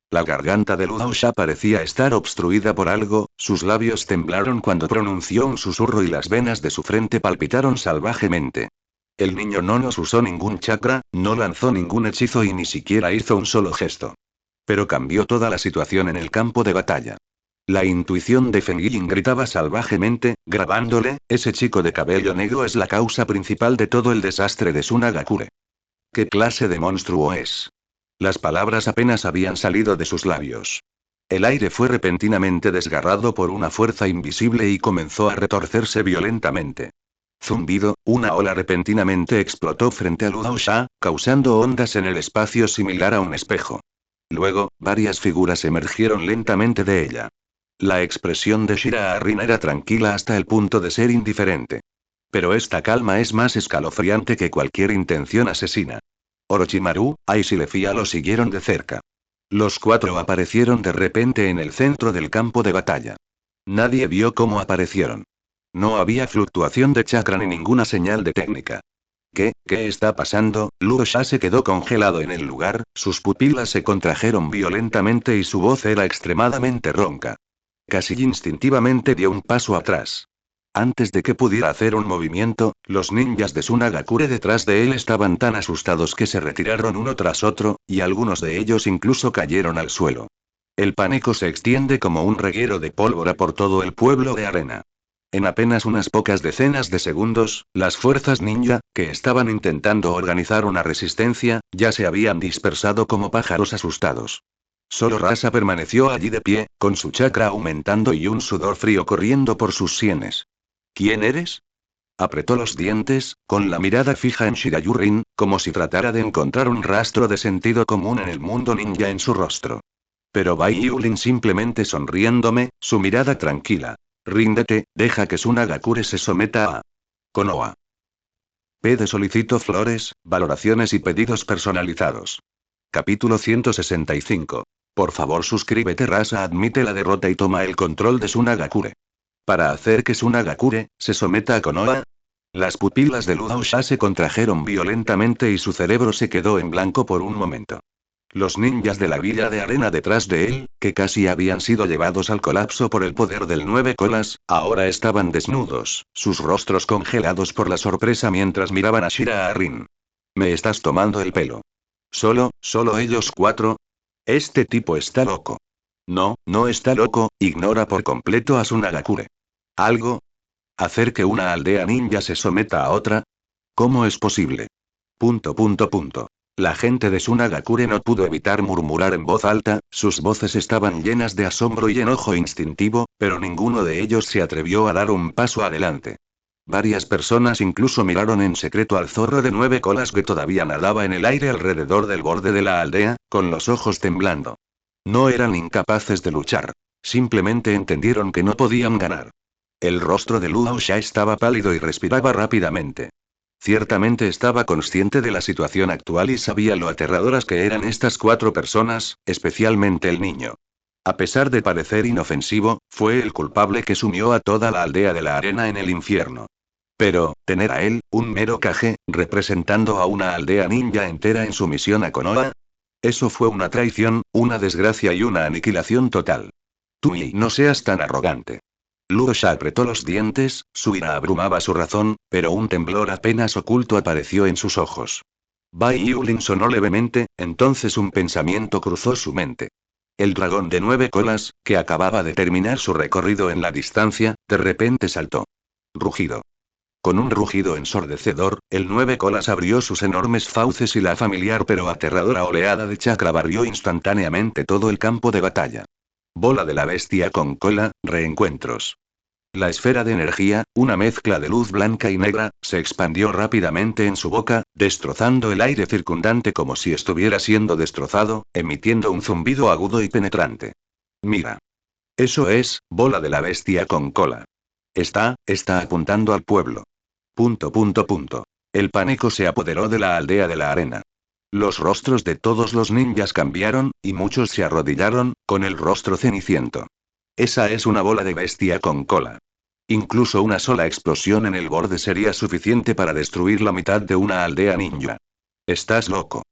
La garganta de Luo Sha parecía estar obstruida por algo, sus labios temblaron cuando pronunció un susurro y las venas de su frente palpitaron salvajemente. El niño no nos usó ningún chakra, no lanzó ningún hechizo y ni siquiera hizo un solo gesto. Pero cambió toda la situación en el campo de batalla. La intuición de Fengyin gritaba salvajemente, grabándole, ese chico de cabello negro es la causa principal de todo el desastre de Sunagakure. ¿Qué clase de monstruo es? Las palabras apenas habían salido de sus labios. El aire fue repentinamente desgarrado por una fuerza invisible y comenzó a retorcerse violentamente. Zumbido, una ola repentinamente explotó frente a Luo Sha, causando ondas en el espacio similar a un espejo. Luego, varias figuras emergieron lentamente de ella. La expresión de Shira Arrin era tranquila hasta el punto de ser indiferente. Pero esta calma es más escalofriante que cualquier intención asesina. Orochimaru, Aiz y Lefia lo siguieron de cerca. Los cuatro aparecieron de repente en el centro del campo de batalla. Nadie vio cómo aparecieron. No había fluctuación de chakra ni ninguna señal de técnica. ¿Qué está pasando? Luo Sha se quedó congelado en el lugar, sus pupilas se contrajeron violentamente y su voz era extremadamente ronca. Casi instintivamente dio un paso atrás. Antes de que pudiera hacer un movimiento, los ninjas de Sunagakure detrás de él estaban tan asustados que se retiraron uno tras otro, y algunos de ellos incluso cayeron al suelo. El pánico se extiende como un reguero de pólvora por todo el pueblo de Arena. En apenas unas pocas decenas de segundos, las fuerzas ninja, que estaban intentando organizar una resistencia, ya se habían dispersado como pájaros asustados. Solo Rasa permaneció allí de pie, con su chakra aumentando y un sudor frío corriendo por sus sienes. ¿Quién eres? Apretó los dientes, con la mirada fija en Shirayurin, como si tratara de encontrar un rastro de sentido común en el mundo ninja en su rostro. Pero Bai Yulin simplemente sonriéndome, su mirada tranquila. Ríndete, deja que Sunagakure se someta a Konoha. Pede solicito flores, valoraciones y pedidos personalizados. Capítulo 165. Por favor suscríbete. Rasa admite la derrota y toma el control de Sunagakure. Para hacer que Sunagakure se someta a Konoha. Las pupilas de Luo Sha se contrajeron violentamente y su cerebro se quedó en blanco por un momento. Los ninjas de la villa de arena detrás de él, que casi habían sido llevados al colapso por el poder del nueve colas, ahora estaban desnudos, sus rostros congelados por la sorpresa mientras miraban a Shira Arrin. ¿Me estás tomando el pelo? ¿Solo ellos cuatro? Este tipo está loco. No está loco, ignora por completo a Sunagakure. ¿Algo? ¿Hacer que una aldea ninja se someta a otra? ¿Cómo es posible? Punto. La gente de Sunagakure no pudo evitar murmurar en voz alta, sus voces estaban llenas de asombro y enojo instintivo, pero ninguno de ellos se atrevió a dar un paso adelante. Varias personas incluso miraron en secreto al zorro de 9 colas que todavía nadaba en el aire alrededor del borde de la aldea, con los ojos temblando. No eran incapaces de luchar. Simplemente entendieron que no podían ganar. El rostro de Luo Sha estaba pálido y respiraba rápidamente. Ciertamente estaba consciente de la situación actual y sabía lo aterradoras que eran estas 4 personas, especialmente el niño. A pesar de parecer inofensivo, fue el culpable que sumió a toda la aldea de la arena en el infierno. Pero, tener a él, un mero Kage, representando a una aldea ninja entera en su misión a Konoha. Eso fue una traición, una desgracia y una aniquilación total. Tú no seas tan arrogante. Luo Sha apretó los dientes, su ira abrumaba su razón, pero un temblor apenas oculto apareció en sus ojos. Bai Yulin sonó levemente, entonces un pensamiento cruzó su mente. El dragón de 9 colas, que acababa de terminar su recorrido en la distancia, de repente saltó. Rugido. Con un rugido ensordecedor, el 9 colas abrió sus enormes fauces y la familiar pero aterradora oleada de chakra barrió instantáneamente todo el campo de batalla. Bola de la bestia con cola, reencuentros. La esfera de energía, una mezcla de luz blanca y negra, se expandió rápidamente en su boca, destrozando el aire circundante como si estuviera siendo destrozado, emitiendo un zumbido agudo y penetrante. Mira. Eso es, bola de la bestia con cola. Está apuntando al pueblo. Punto. El pánico se apoderó de la aldea de la arena. Los rostros de todos los ninjas cambiaron, y muchos se arrodillaron, con el rostro ceniciento. Esa es una bola de bestia con cola. Incluso una sola explosión en el borde sería suficiente para destruir la mitad de una aldea ninja. ¿Estás loco?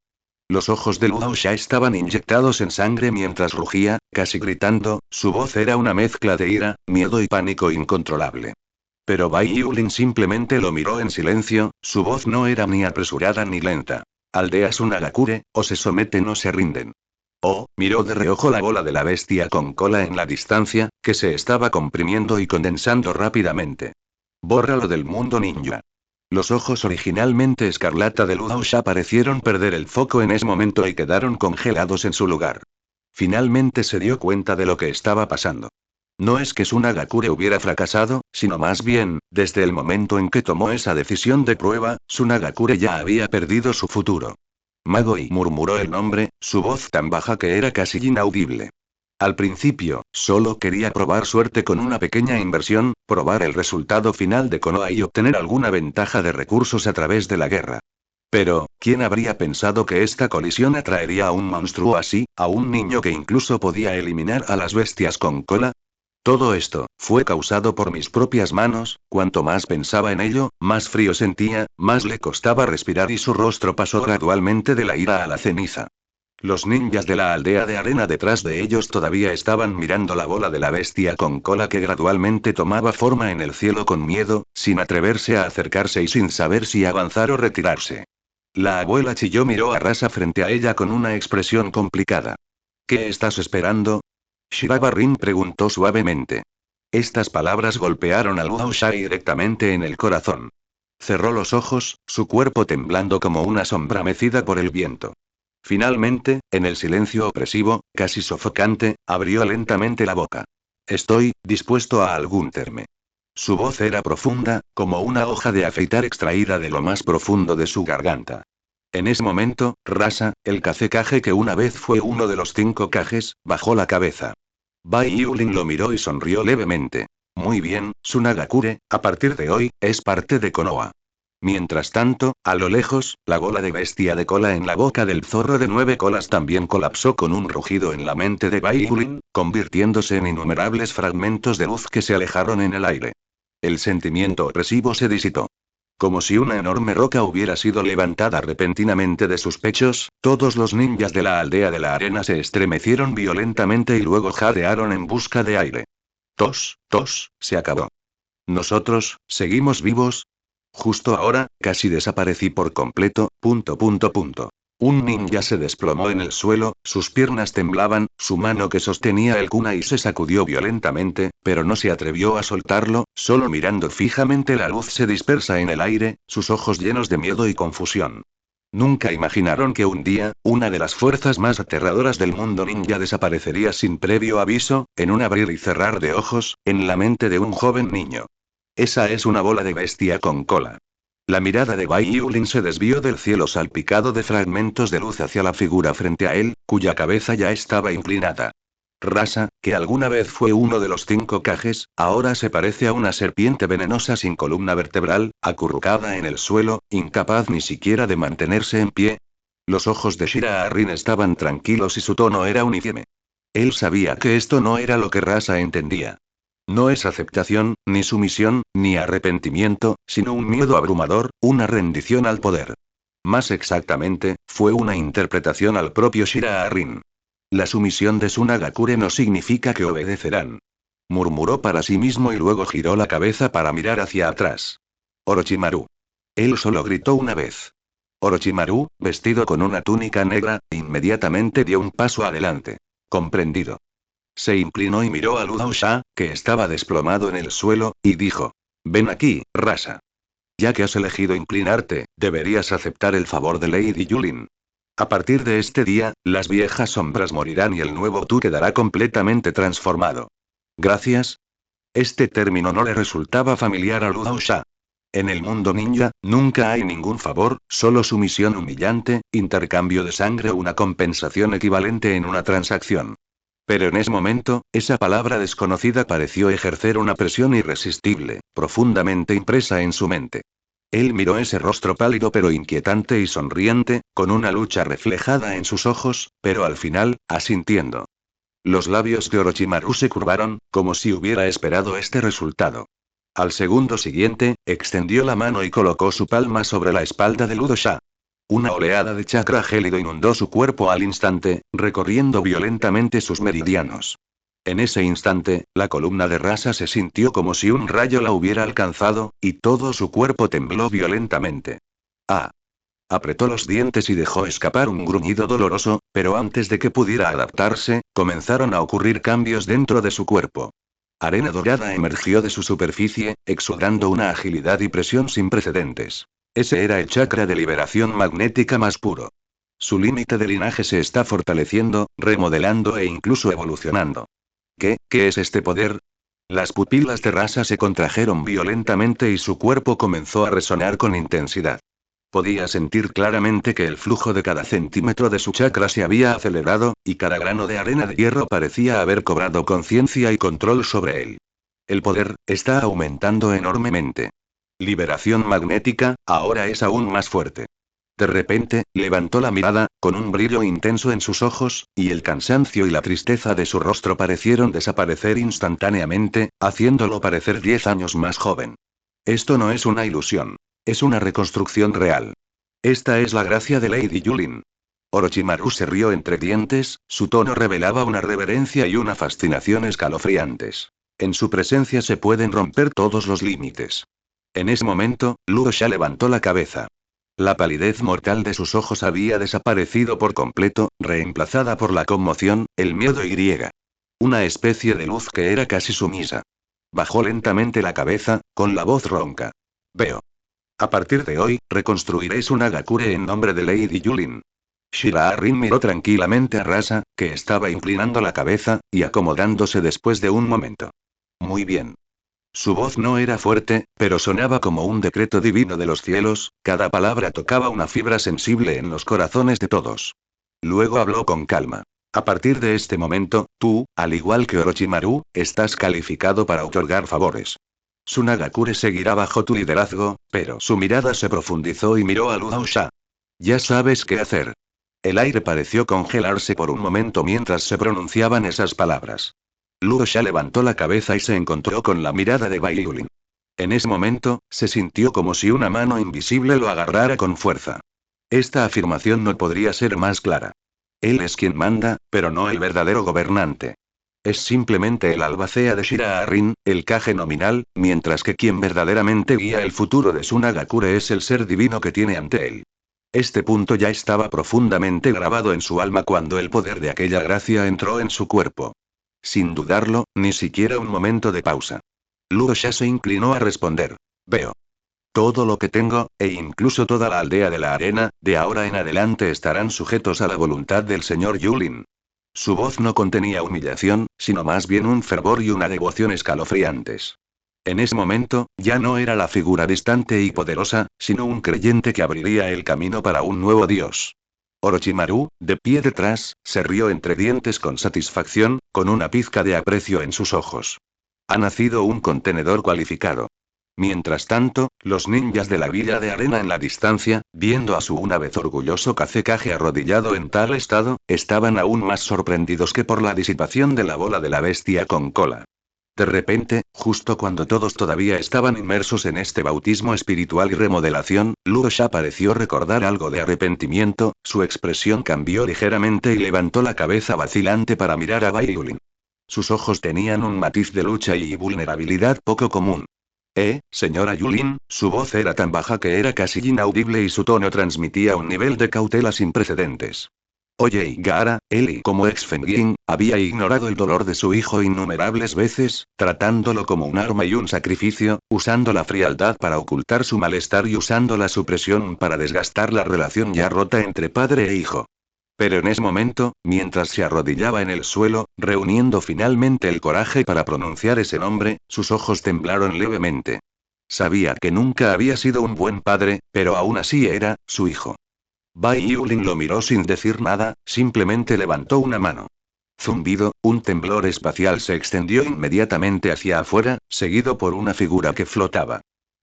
Los ojos de Luo Sha estaban inyectados en sangre mientras rugía, casi gritando, su voz era una mezcla de ira, miedo y pánico incontrolable. Pero Bai Yulin simplemente lo miró en silencio, su voz no era ni apresurada ni lenta. Aldea Sunagakure, o se someten o se rinden. Oh, miró de reojo la bola de la bestia con cola en la distancia, que se estaba comprimiendo y condensando rápidamente. Bórralo del mundo ninja. Los ojos originalmente escarlata de Luo Sha parecieron perder el foco en ese momento y quedaron congelados en su lugar. Finalmente se dio cuenta de lo que estaba pasando. No es que Sunagakure hubiera fracasado, sino más bien, desde el momento en que tomó esa decisión de prueba, Sunagakure ya había perdido su futuro. Magoi murmuró el nombre, su voz tan baja que era casi inaudible. Al principio, solo quería probar suerte con una pequeña inversión, probar el resultado final de Konoha y obtener alguna ventaja de recursos a través de la guerra. Pero, ¿quién habría pensado que esta colisión atraería a un monstruo así, a un niño que incluso podía eliminar a las bestias con cola? Todo esto, fue causado por mis propias manos, cuanto más pensaba en ello, más frío sentía, más le costaba respirar y su rostro pasó gradualmente de la ira a la ceniza. Los ninjas de la aldea de arena detrás de ellos todavía estaban mirando la bola de la bestia con cola que gradualmente tomaba forma en el cielo con miedo, sin atreverse a acercarse y sin saber si avanzar o retirarse. La abuela Chiyo miró a Rasa frente a ella con una expresión complicada. ¿Qué estás esperando? Shiraba Rin preguntó suavemente. Estas palabras golpearon a Luo Sha directamente en el corazón. Cerró los ojos, su cuerpo temblando como una sombra mecida por el viento. Finalmente, en el silencio opresivo, casi sofocante, abrió lentamente la boca. Estoy dispuesto a algún terme. Su voz era profunda, como una hoja de afeitar extraída de lo más profundo de su garganta. En ese momento, Rasa, el Kage que una vez fue uno de los 5 Kages, bajó la cabeza. Bai Yulin lo miró y sonrió levemente. Muy bien, Sunagakure, a partir de hoy, es parte de Konoha. Mientras tanto, a lo lejos, la bola de bestia de cola en la boca del zorro de 9 colas también colapsó con un rugido en la mente de Bai Yulin, convirtiéndose en innumerables fragmentos de luz que se alejaron en el aire. El sentimiento opresivo se disipó. Como si una enorme roca hubiera sido levantada repentinamente de sus pechos, todos los ninjas de la aldea de la arena se estremecieron violentamente y luego jadearon en busca de aire. Se acabó. ¿Nosotros, seguimos vivos? Justo ahora, casi desaparecí por completo. Un ninja se desplomó en el suelo, sus piernas temblaban, su mano que sostenía el kunai se sacudió violentamente, pero no se atrevió a soltarlo, solo mirando fijamente la luz se dispersa en el aire, sus ojos llenos de miedo y confusión. Nunca imaginaron que un día, una de las fuerzas más aterradoras del mundo ninja desaparecería sin previo aviso, en un abrir y cerrar de ojos, en la mente de un joven niño. Esa es una bola de bestia con cola. La mirada de Bai Yulin se desvió del cielo salpicado de fragmentos de luz hacia la figura frente a él, cuya cabeza ya estaba inclinada. Rasa, que alguna vez fue uno de los 5 Kages, ahora se parece a una serpiente venenosa sin columna vertebral, acurrucada en el suelo, incapaz ni siquiera de mantenerse en pie. Los ojos de Shira Arrin estaban tranquilos y su tono era uniforme. Él sabía que esto no era lo que Rasa entendía. No es aceptación, ni sumisión, ni arrepentimiento, sino un miedo abrumador, una rendición al poder. Más exactamente, fue una interpretación al propio Shira Arrin. La sumisión de Sunagakure no significa que obedecerán. Murmuró para sí mismo y luego giró la cabeza para mirar hacia atrás. Orochimaru. Él solo gritó una vez. Orochimaru, vestido con una túnica negra, inmediatamente dio un paso adelante. Comprendido. Se inclinó y miró a Lu Daosha, que estaba desplomado en el suelo, y dijo: Ven aquí, Rasa. Ya que has elegido inclinarte, deberías aceptar el favor de Lady Yulin. A partir de este día, las viejas sombras morirán y el nuevo tú quedará completamente transformado. Gracias. Este término no le resultaba familiar a Lu Daosha. En el mundo ninja, nunca hay ningún favor, solo sumisión humillante, intercambio de sangre o una compensación equivalente en una transacción. Pero en ese momento, esa palabra desconocida pareció ejercer una presión irresistible, profundamente impresa en su mente. Él miró ese rostro pálido pero inquietante y sonriente, con una lucha reflejada en sus ojos, pero al final, asintiendo. Los labios de Orochimaru se curvaron, como si hubiera esperado este resultado. Al segundo siguiente, extendió la mano y colocó su palma sobre la espalda de Lu Daosha. Una oleada de chakra gélido inundó su cuerpo al instante, recorriendo violentamente sus meridianos. En ese instante, la columna de Rasa se sintió como si un rayo la hubiera alcanzado, y todo su cuerpo tembló violentamente. Ah. Apretó los dientes y dejó escapar un gruñido doloroso, pero antes de que pudiera adaptarse, comenzaron a ocurrir cambios dentro de su cuerpo. Arena dorada emergió de su superficie, exudando una agilidad y presión sin precedentes. Ese era el chakra de liberación magnética más puro. Su límite de linaje se está fortaleciendo, remodelando e incluso evolucionando. ¿Qué es este poder? Las pupilas de Rasa se contrajeron violentamente y su cuerpo comenzó a resonar con intensidad. Podía sentir claramente que el flujo de cada centímetro de su chakra se había acelerado, y cada grano de arena de hierro parecía haber cobrado conciencia y control sobre él. El poder está aumentando enormemente. Liberación magnética, ahora es aún más fuerte. De repente, levantó la mirada, con un brillo intenso en sus ojos, y el cansancio y la tristeza de su rostro parecieron desaparecer instantáneamente, haciéndolo parecer 10 años más joven. Esto no es una ilusión. Es una reconstrucción real. Esta es la gracia de Lady Yulin. Orochimaru se rió entre dientes, su tono revelaba una reverencia y una fascinación escalofriantes. En su presencia se pueden romper todos los límites. En ese momento, Lu Daosha levantó la cabeza. La palidez mortal de sus ojos había desaparecido por completo, reemplazada por la conmoción, el miedo y una especie de luz que era casi sumisa. Bajó lentamente la cabeza, con la voz ronca. Veo. A partir de hoy, reconstruiréis un Hagakure en nombre de Lady Yulin. Shira Arrin miró tranquilamente a Rasa, que estaba inclinando la cabeza, y acomodándose después de un momento. Muy bien. Su voz no era fuerte, pero sonaba como un decreto divino de los cielos, cada palabra tocaba una fibra sensible en los corazones de todos. Luego habló con calma. A partir de este momento, tú, al igual que Orochimaru, estás calificado para otorgar favores. Sunagakure seguirá bajo tu liderazgo, pero su mirada se profundizó y miró a Lu Daosha. Ya sabes qué hacer. El aire pareció congelarse por un momento mientras se pronunciaban esas palabras. Lu Daosha levantó la cabeza y se encontró con la mirada de Bai Yulin. En ese momento, se sintió como si una mano invisible lo agarrara con fuerza. Esta afirmación no podría ser más clara. Él es quien manda, pero no el verdadero gobernante. Es simplemente el albacea de Shira Arrin, el Kage nominal, mientras que quien verdaderamente guía el futuro de Sunagakure es el ser divino que tiene ante él. Este punto ya estaba profundamente grabado en su alma cuando el poder de aquella gracia entró en su cuerpo. Sin dudarlo, ni siquiera un momento de pausa. Lu Daosha se inclinó a responder. Veo. Todo lo que tengo, e incluso toda la aldea de la arena, de ahora en adelante estarán sujetos a la voluntad del señor Yulin. Su voz no contenía humillación, sino más bien un fervor y una devoción escalofriantes. En ese momento, ya no era la figura distante y poderosa, sino un creyente que abriría el camino para un nuevo dios. Orochimaru, de pie detrás, se rió entre dientes con satisfacción, con una pizca de aprecio en sus ojos. Ha nacido un contenedor cualificado. Mientras tanto, los ninjas de la villa de arena en la distancia, viendo a su una vez orgulloso Kazekage arrodillado en tal estado, estaban aún más sorprendidos que por la disipación de la bola de la bestia con cola. De repente, justo cuando todos todavía estaban inmersos en este bautismo espiritual y remodelación, Luo Sha pareció recordar algo de arrepentimiento, su expresión cambió ligeramente y levantó la cabeza vacilante para mirar a Bai Yulin. Sus ojos tenían un matiz de lucha y vulnerabilidad poco común. Señora Yulin, su voz era tan baja que era casi inaudible y su tono transmitía un nivel de cautela sin precedentes. Oye Gaara, él como ex Fengying, había ignorado el dolor de su hijo innumerables veces, tratándolo como un arma y un sacrificio, usando la frialdad para ocultar su malestar y usando la supresión para desgastar la relación ya rota entre padre e hijo. Pero en ese momento, mientras se arrodillaba en el suelo, reuniendo finalmente el coraje para pronunciar ese nombre, sus ojos temblaron levemente. Sabía que nunca había sido un buen padre, pero aún así era, su hijo. Bai Yulin lo miró sin decir nada, simplemente levantó una mano. Zumbido, un temblor espacial se extendió inmediatamente hacia afuera, seguido por una figura que flotaba.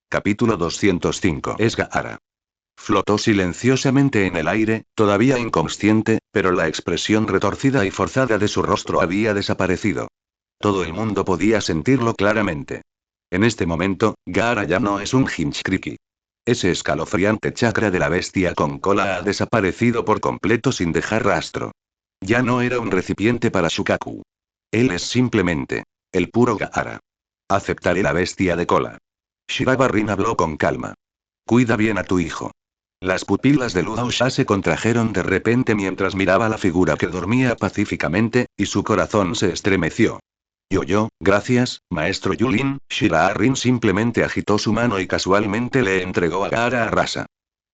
Capítulo 205. Es Gaara. Flotó silenciosamente en el aire, todavía inconsciente, pero la expresión retorcida y forzada de su rostro había desaparecido. Todo el mundo podía sentirlo claramente. En este momento, Gaara ya no es un Hinchkriki. Ese escalofriante chakra de la bestia con cola ha desaparecido por completo sin dejar rastro. Ya no era un recipiente para Shukaku. Él es simplemente el puro Gaara. Aceptaré la bestia de cola. Shiraba Rin habló con calma. Cuida bien a tu hijo. Las pupilas de Luo Sha se contrajeron de repente mientras miraba la figura que dormía pacíficamente, y su corazón se estremeció. Gracias, maestro Yulin. Shira Rin simplemente agitó su mano y casualmente le entregó a Gaara a Rasa.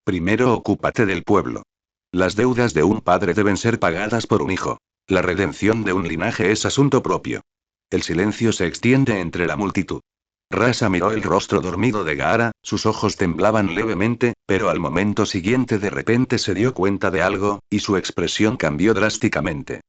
Primero ocúpate del pueblo. Las deudas de un padre deben ser pagadas por un hijo. La redención de un linaje es asunto propio. El silencio se extiende entre la multitud. Rasa miró el rostro dormido de Gaara, sus ojos temblaban levemente, pero al momento siguiente de repente se dio cuenta de algo, y su expresión cambió drásticamente.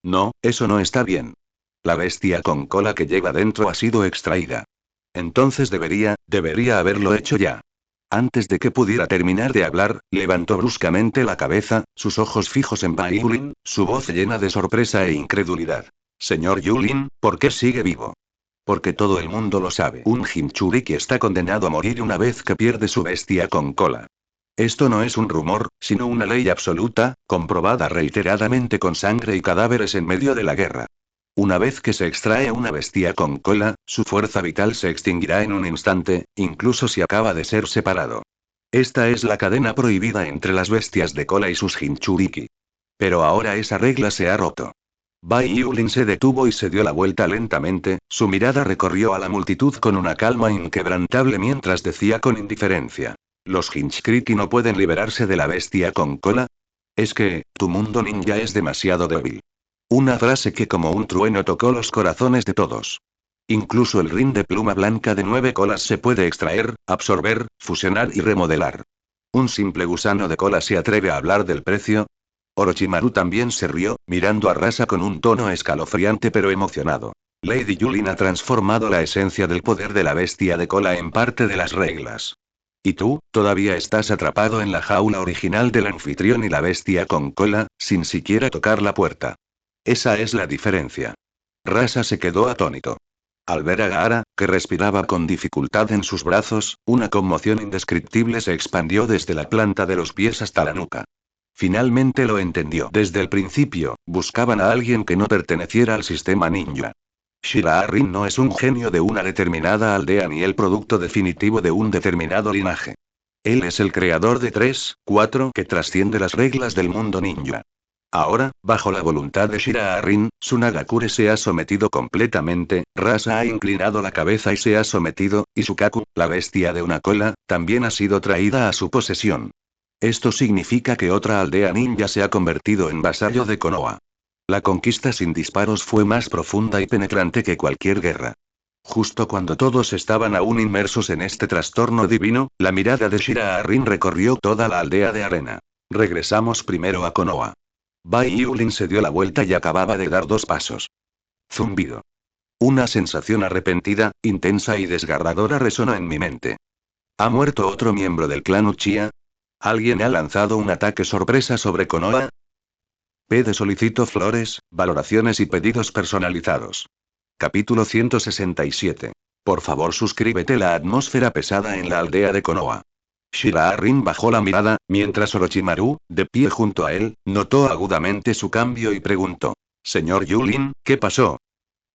No, eso no está bien. La bestia con cola que lleva dentro ha sido extraída. Entonces debería haberlo hecho ya. Antes de que pudiera terminar de hablar, levantó bruscamente la cabeza, sus ojos fijos en Bai Yulin, su voz llena de sorpresa e incredulidad. Señor Yulin, ¿por qué sigue vivo? Porque todo el mundo lo sabe. Un Jinchuriki está condenado a morir una vez que pierde su bestia con cola. Esto no es un rumor, sino una ley absoluta, comprobada reiteradamente con sangre y cadáveres en medio de la guerra. Una vez que se extrae una bestia con cola, su fuerza vital se extinguirá en un instante, incluso si acaba de ser separado. Esta es la cadena prohibida entre las bestias de cola y sus Jinchuriki. Pero ahora esa regla se ha roto. Bai Yulin se detuvo y se dio la vuelta lentamente, su mirada recorrió a la multitud con una calma inquebrantable mientras decía con indiferencia. ¿Los Hinchkriki no pueden liberarse de la bestia con cola? Es que, tu mundo ninja es demasiado débil. Una frase que como un trueno tocó los corazones de todos. Incluso el rin de pluma blanca de 9 colas se puede extraer, absorber, fusionar y remodelar. ¿Un simple gusano de cola se atreve a hablar del precio? Orochimaru también se rió, mirando a Rasa con un tono escalofriante pero emocionado. Lady Yulin ha transformado la esencia del poder de la bestia de cola en parte de las reglas. Y tú, todavía estás atrapado en la jaula original del anfitrión y la bestia con cola, sin siquiera tocar la puerta. Esa es la diferencia. Rasa se quedó atónito. Al ver a Gaara, que respiraba con dificultad en sus brazos, una conmoción indescriptible se expandió desde la planta de los pies hasta la nuca. Finalmente lo entendió. Desde el principio, buscaban a alguien que no perteneciera al sistema ninja. Shira Rin no es un genio de una determinada aldea ni el producto definitivo de un determinado linaje. Él es el creador de 3, 4 que trasciende las reglas del mundo ninja. Ahora, bajo la voluntad de Shira-Arin, Tsunagakure se ha sometido completamente, Rasa ha inclinado la cabeza y se ha sometido, y Sukaku, la bestia de una cola, también ha sido traída a su posesión. Esto significa que otra aldea ninja se ha convertido en vasallo de Konoha. La conquista sin disparos fue más profunda y penetrante que cualquier guerra. Justo cuando todos estaban aún inmersos en este trastorno divino, la mirada de Shira-Arin recorrió toda la aldea de arena. Regresamos primero a Konoha. Bai Yulin se dio la vuelta y acababa de dar 2 pasos. Zumbido. Una sensación arrepentida, intensa y desgarradora resonó en mi mente. ¿Ha muerto otro miembro del clan Uchiha? ¿Alguien ha lanzado un ataque sorpresa sobre Konoha? Solicito flores, valoraciones y pedidos personalizados. Capítulo 167. Por favor suscríbete. La atmósfera pesada en la aldea de Konoha. Shira-Arin bajó la mirada, mientras Orochimaru, de pie junto a él, notó agudamente su cambio y preguntó. Señor Yulin, ¿qué pasó?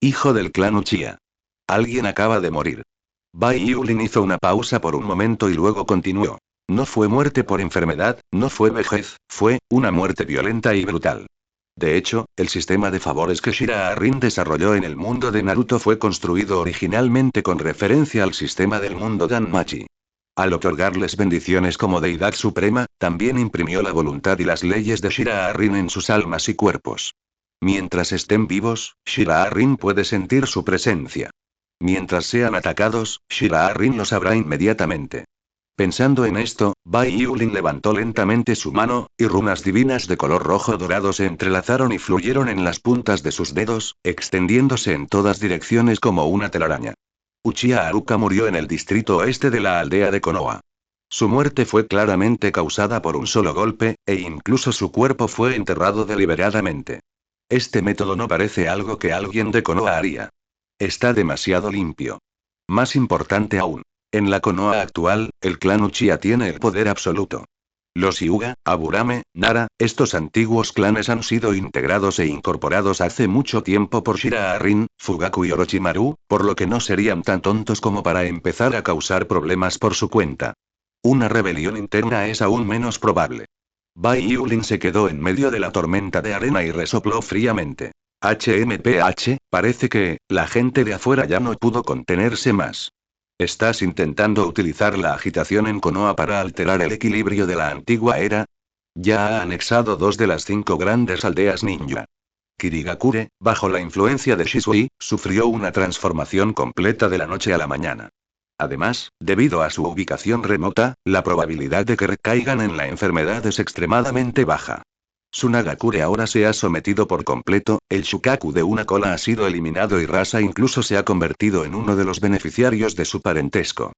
Hijo del clan Uchiha. Alguien acaba de morir. Bai Yulin hizo una pausa por un momento y luego continuó. No fue muerte por enfermedad, no fue vejez, fue una muerte violenta y brutal. De hecho, el sistema de favores que Shira-Arin desarrolló en el mundo de Naruto fue construido originalmente con referencia al sistema del mundo Danmachi. Al otorgarles bendiciones como deidad suprema, también imprimió la voluntad y las leyes de Shira-Arin en sus almas y cuerpos. Mientras estén vivos, Shira-Arin puede sentir su presencia. Mientras sean atacados, Shira-Arin lo sabrá inmediatamente. Pensando en esto, Bai Yulin levantó lentamente su mano, y runas divinas de color rojo dorado se entrelazaron y fluyeron en las puntas de sus dedos, extendiéndose en todas direcciones como una telaraña. Uchiha Haruka murió en el distrito oeste de la aldea de Konoha. Su muerte fue claramente causada por un solo golpe, e incluso su cuerpo fue enterrado deliberadamente. Este método no parece algo que alguien de Konoha haría. Está demasiado limpio. Más importante aún. En la Konoha actual, el clan Uchiha tiene el poder absoluto. Los Hyuga, Aburame, Nara, estos antiguos clanes han sido integrados e incorporados hace mucho tiempo por Shira-Arin, Fugaku y Orochimaru, por lo que no serían tan tontos como para empezar a causar problemas por su cuenta. Una rebelión interna es aún menos probable. Bai Yulin se quedó en medio de la tormenta de arena y resopló fríamente. HMPH, parece que, la gente de afuera ya no pudo contenerse más. ¿Estás intentando utilizar la agitación en Konoha para alterar el equilibrio de la antigua era? Ya ha anexado 2 de las 5 grandes aldeas ninja. Kirigakure, bajo la influencia de Shisui, sufrió una transformación completa de la noche a la mañana. Además, debido a su ubicación remota, la probabilidad de que recaigan en la enfermedad es extremadamente baja. Tsunagakure ahora se ha sometido por completo, el Shukaku de una cola ha sido eliminado y Rasa incluso se ha convertido en uno de los beneficiarios de su parentesco.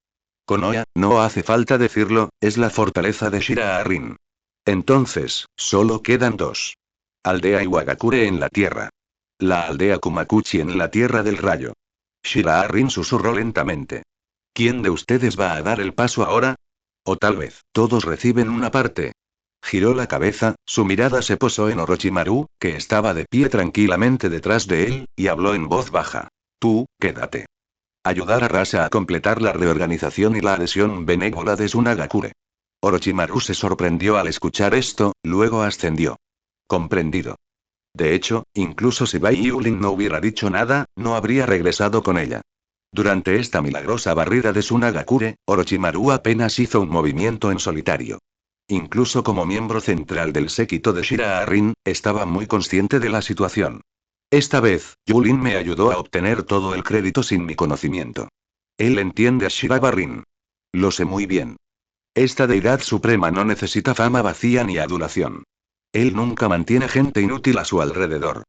Konoha, no hace falta decirlo, es la fortaleza de Shira-Arin. Entonces, solo quedan 2. Aldea Iwagakure en la tierra. La aldea Kumakuchi en la tierra del rayo. Shira-Arin susurró lentamente. ¿Quién de ustedes va a dar el paso ahora? O tal vez, todos reciben una parte. Giró la cabeza, su mirada se posó en Orochimaru, que estaba de pie tranquilamente detrás de él, y habló en voz baja. Tú, quédate. Ayudar a Rasa a completar la reorganización y la adhesión benévola de Tsunagakure. Orochimaru se sorprendió al escuchar esto, luego ascendió. Comprendido. De hecho, incluso si Bai Yulin no hubiera dicho nada, no habría regresado con ella. Durante esta milagrosa barrida de Tsunagakure, Orochimaru apenas hizo un movimiento en solitario. Incluso como miembro central del séquito de Shira-Arin, estaba muy consciente de la situación. Esta vez, Yulin me ayudó a obtener todo el crédito sin mi conocimiento. Él entiende a Shira-Arin. Lo sé muy bien. Esta deidad suprema no necesita fama vacía ni adulación. Él nunca mantiene gente inútil a su alrededor.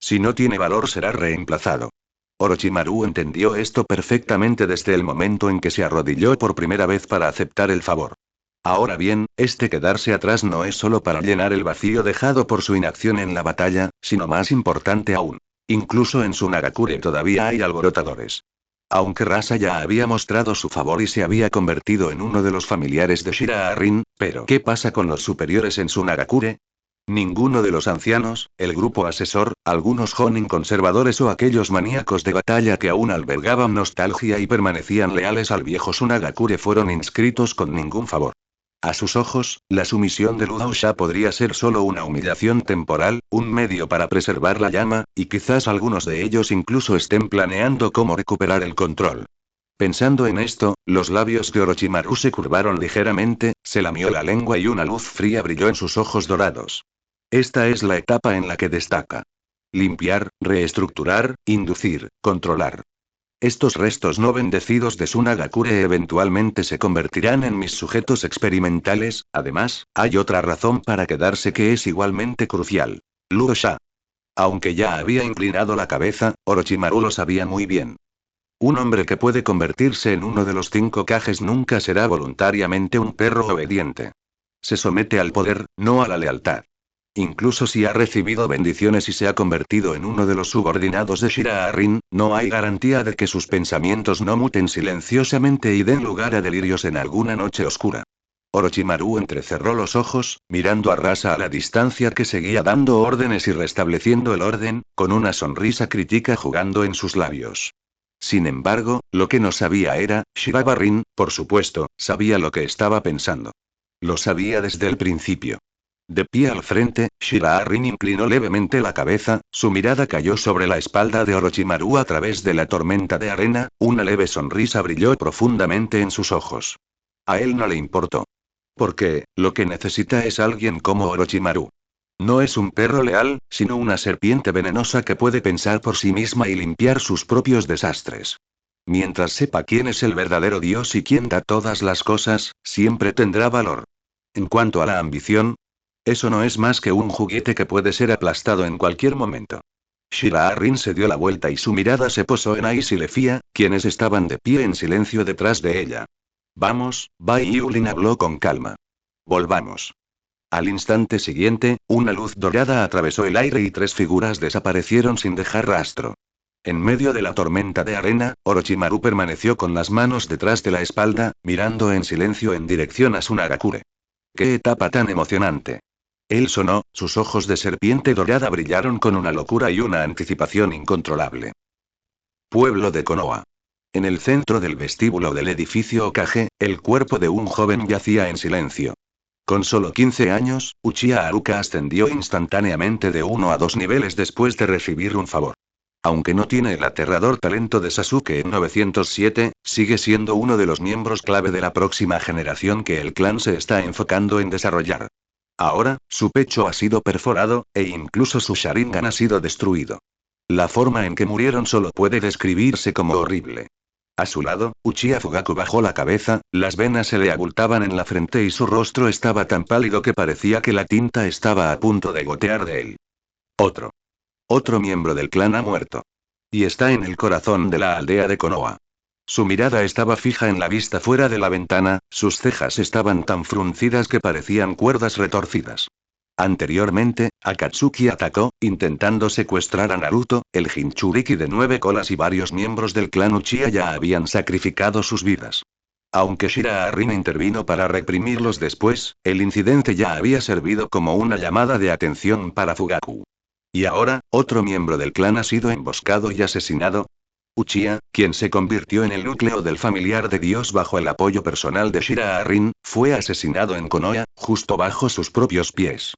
Si no tiene valor será reemplazado. Orochimaru entendió esto perfectamente desde el momento en que se arrodilló por primera vez para aceptar el favor. Ahora bien, este quedarse atrás no es solo para llenar el vacío dejado por su inacción en la batalla, sino más importante aún. Incluso en Tsunagakure todavía hay alborotadores. Aunque Rasa ya había mostrado su favor y se había convertido en uno de los familiares de Shira-Arin, pero ¿qué pasa con los superiores en Tsunagakure? Ninguno de los ancianos, el grupo asesor, algunos Jonin conservadores o aquellos maníacos de batalla que aún albergaban nostalgia y permanecían leales al viejo Tsunagakure fueron inscritos con ningún favor. A sus ojos, la sumisión de Lu Daosha podría ser solo una humillación temporal, un medio para preservar la llama, y quizás algunos de ellos incluso estén planeando cómo recuperar el control. Pensando en esto, los labios de Orochimaru se curvaron ligeramente, se lamió la lengua y una luz fría brilló en sus ojos dorados. Esta es la etapa en la que destaca. Limpiar, reestructurar, inducir, controlar. Estos restos no bendecidos de Sunagakure eventualmente se convertirán en mis sujetos experimentales. Además, hay otra razón para quedarse que es igualmente crucial. Lu Daosha. Aunque ya había inclinado la cabeza, Orochimaru lo sabía muy bien. Un hombre que puede convertirse en uno de los 5 Kages nunca será voluntariamente un perro obediente. Se somete al poder, no a la lealtad. Incluso si ha recibido bendiciones y se ha convertido en uno de los subordinados de Shiraarin, no hay garantía de que sus pensamientos no muten silenciosamente y den lugar a delirios en alguna noche oscura. Orochimaru entrecerró los ojos, mirando a Rasa a la distancia que seguía dando órdenes y restableciendo el orden, con una sonrisa crítica jugando en sus labios. Sin embargo, lo que no sabía era, Shirabarin, por supuesto, sabía lo que estaba pensando. Lo sabía desde el principio. De pie al frente, Shiraarin inclinó levemente la cabeza, su mirada cayó sobre la espalda de Orochimaru a través de la tormenta de arena, una leve sonrisa brilló profundamente en sus ojos. A él no le importó. Porque, lo que necesita es alguien como Orochimaru. No es un perro leal, sino una serpiente venenosa que puede pensar por sí misma y limpiar sus propios desastres. Mientras sepa quién es el verdadero Dios y quién da todas las cosas, siempre tendrá valor. En cuanto a la ambición, eso no es más que un juguete que puede ser aplastado en cualquier momento. Shiraarin se dio la vuelta y su mirada se posó en Ais y Lefia, quienes estaban de pie en silencio detrás de ella. Vamos, Bai Yulin habló con calma. Volvamos. Al instante siguiente, una luz dorada atravesó el aire y 3 figuras desaparecieron sin dejar rastro. En medio de la tormenta de arena, Orochimaru permaneció con las manos detrás de la espalda, mirando en silencio en dirección a Sunagakure. ¡Qué etapa tan emocionante! Él sonó, sus ojos de serpiente dorada brillaron con una locura y una anticipación incontrolable. Pueblo de Konoha. En el centro del vestíbulo del edificio Okage, el cuerpo de un joven yacía en silencio. Con solo 15 años, Uchiha Haruka ascendió instantáneamente de 1 a 2 niveles después de recibir un favor. Aunque no tiene el aterrador talento de Sasuke en 907, sigue siendo uno de los miembros clave de la próxima generación que el clan se está enfocando en desarrollar. Ahora, su pecho ha sido perforado, e incluso su Sharingan ha sido destruido. La forma en que murieron solo puede describirse como horrible. A su lado, Uchiha Fugaku bajó la cabeza, las venas se le abultaban en la frente y su rostro estaba tan pálido que parecía que la tinta estaba a punto de gotear de él. Otro miembro del clan ha muerto. Y está en el corazón de la aldea de Konoha. Su mirada estaba fija en la vista fuera de la ventana, sus cejas estaban tan fruncidas que parecían cuerdas retorcidas. Anteriormente, Akatsuki atacó, intentando secuestrar a Naruto, el Jinchuriki de 9 colas y varios miembros del clan Uchiha ya habían sacrificado sus vidas. Aunque Shiraarin intervino para reprimirlos después, el incidente ya había servido como una llamada de atención para Fugaku. Y ahora, otro miembro del clan ha sido emboscado y asesinado. Uchiha, quien se convirtió en el núcleo del familiar de Dios bajo el apoyo personal de Shiraarin, fue asesinado en Konoha, justo bajo sus propios pies.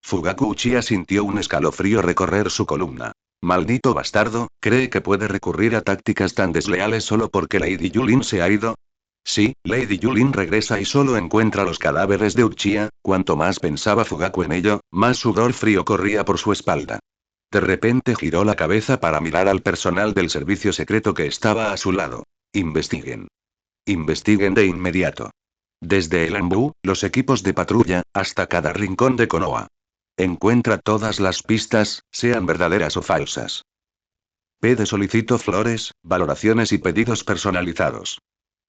Fugaku Uchiha sintió un escalofrío recorrer su columna. Maldito bastardo, ¿cree que puede recurrir a tácticas tan desleales solo porque Lady Yulin se ha ido? Sí, Lady Yulin regresa y solo encuentra los cadáveres de Uchiha. Cuanto más pensaba Fugaku en ello, más sudor frío corría por su espalda. De repente giró la cabeza para mirar al personal del servicio secreto que estaba a su lado. Investiguen. Investiguen de inmediato. Desde el Anbu, los equipos de patrulla, hasta cada rincón de Konoha. Encuentra todas las pistas, sean verdaderas o falsas. Pede solicito flores, valoraciones y pedidos personalizados.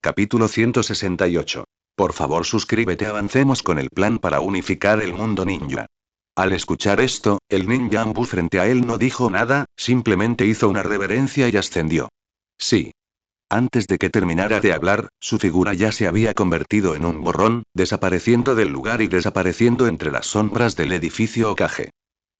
Capítulo 168. Por favor suscríbete, avancemos con el plan para unificar el mundo ninja. Al escuchar esto, el ninja Anbu frente a él no dijo nada, simplemente hizo una reverencia y ascendió. Sí. Antes de que terminara de hablar, su figura ya se había convertido en un borrón, desapareciendo del lugar y desapareciendo entre las sombras del edificio Okage.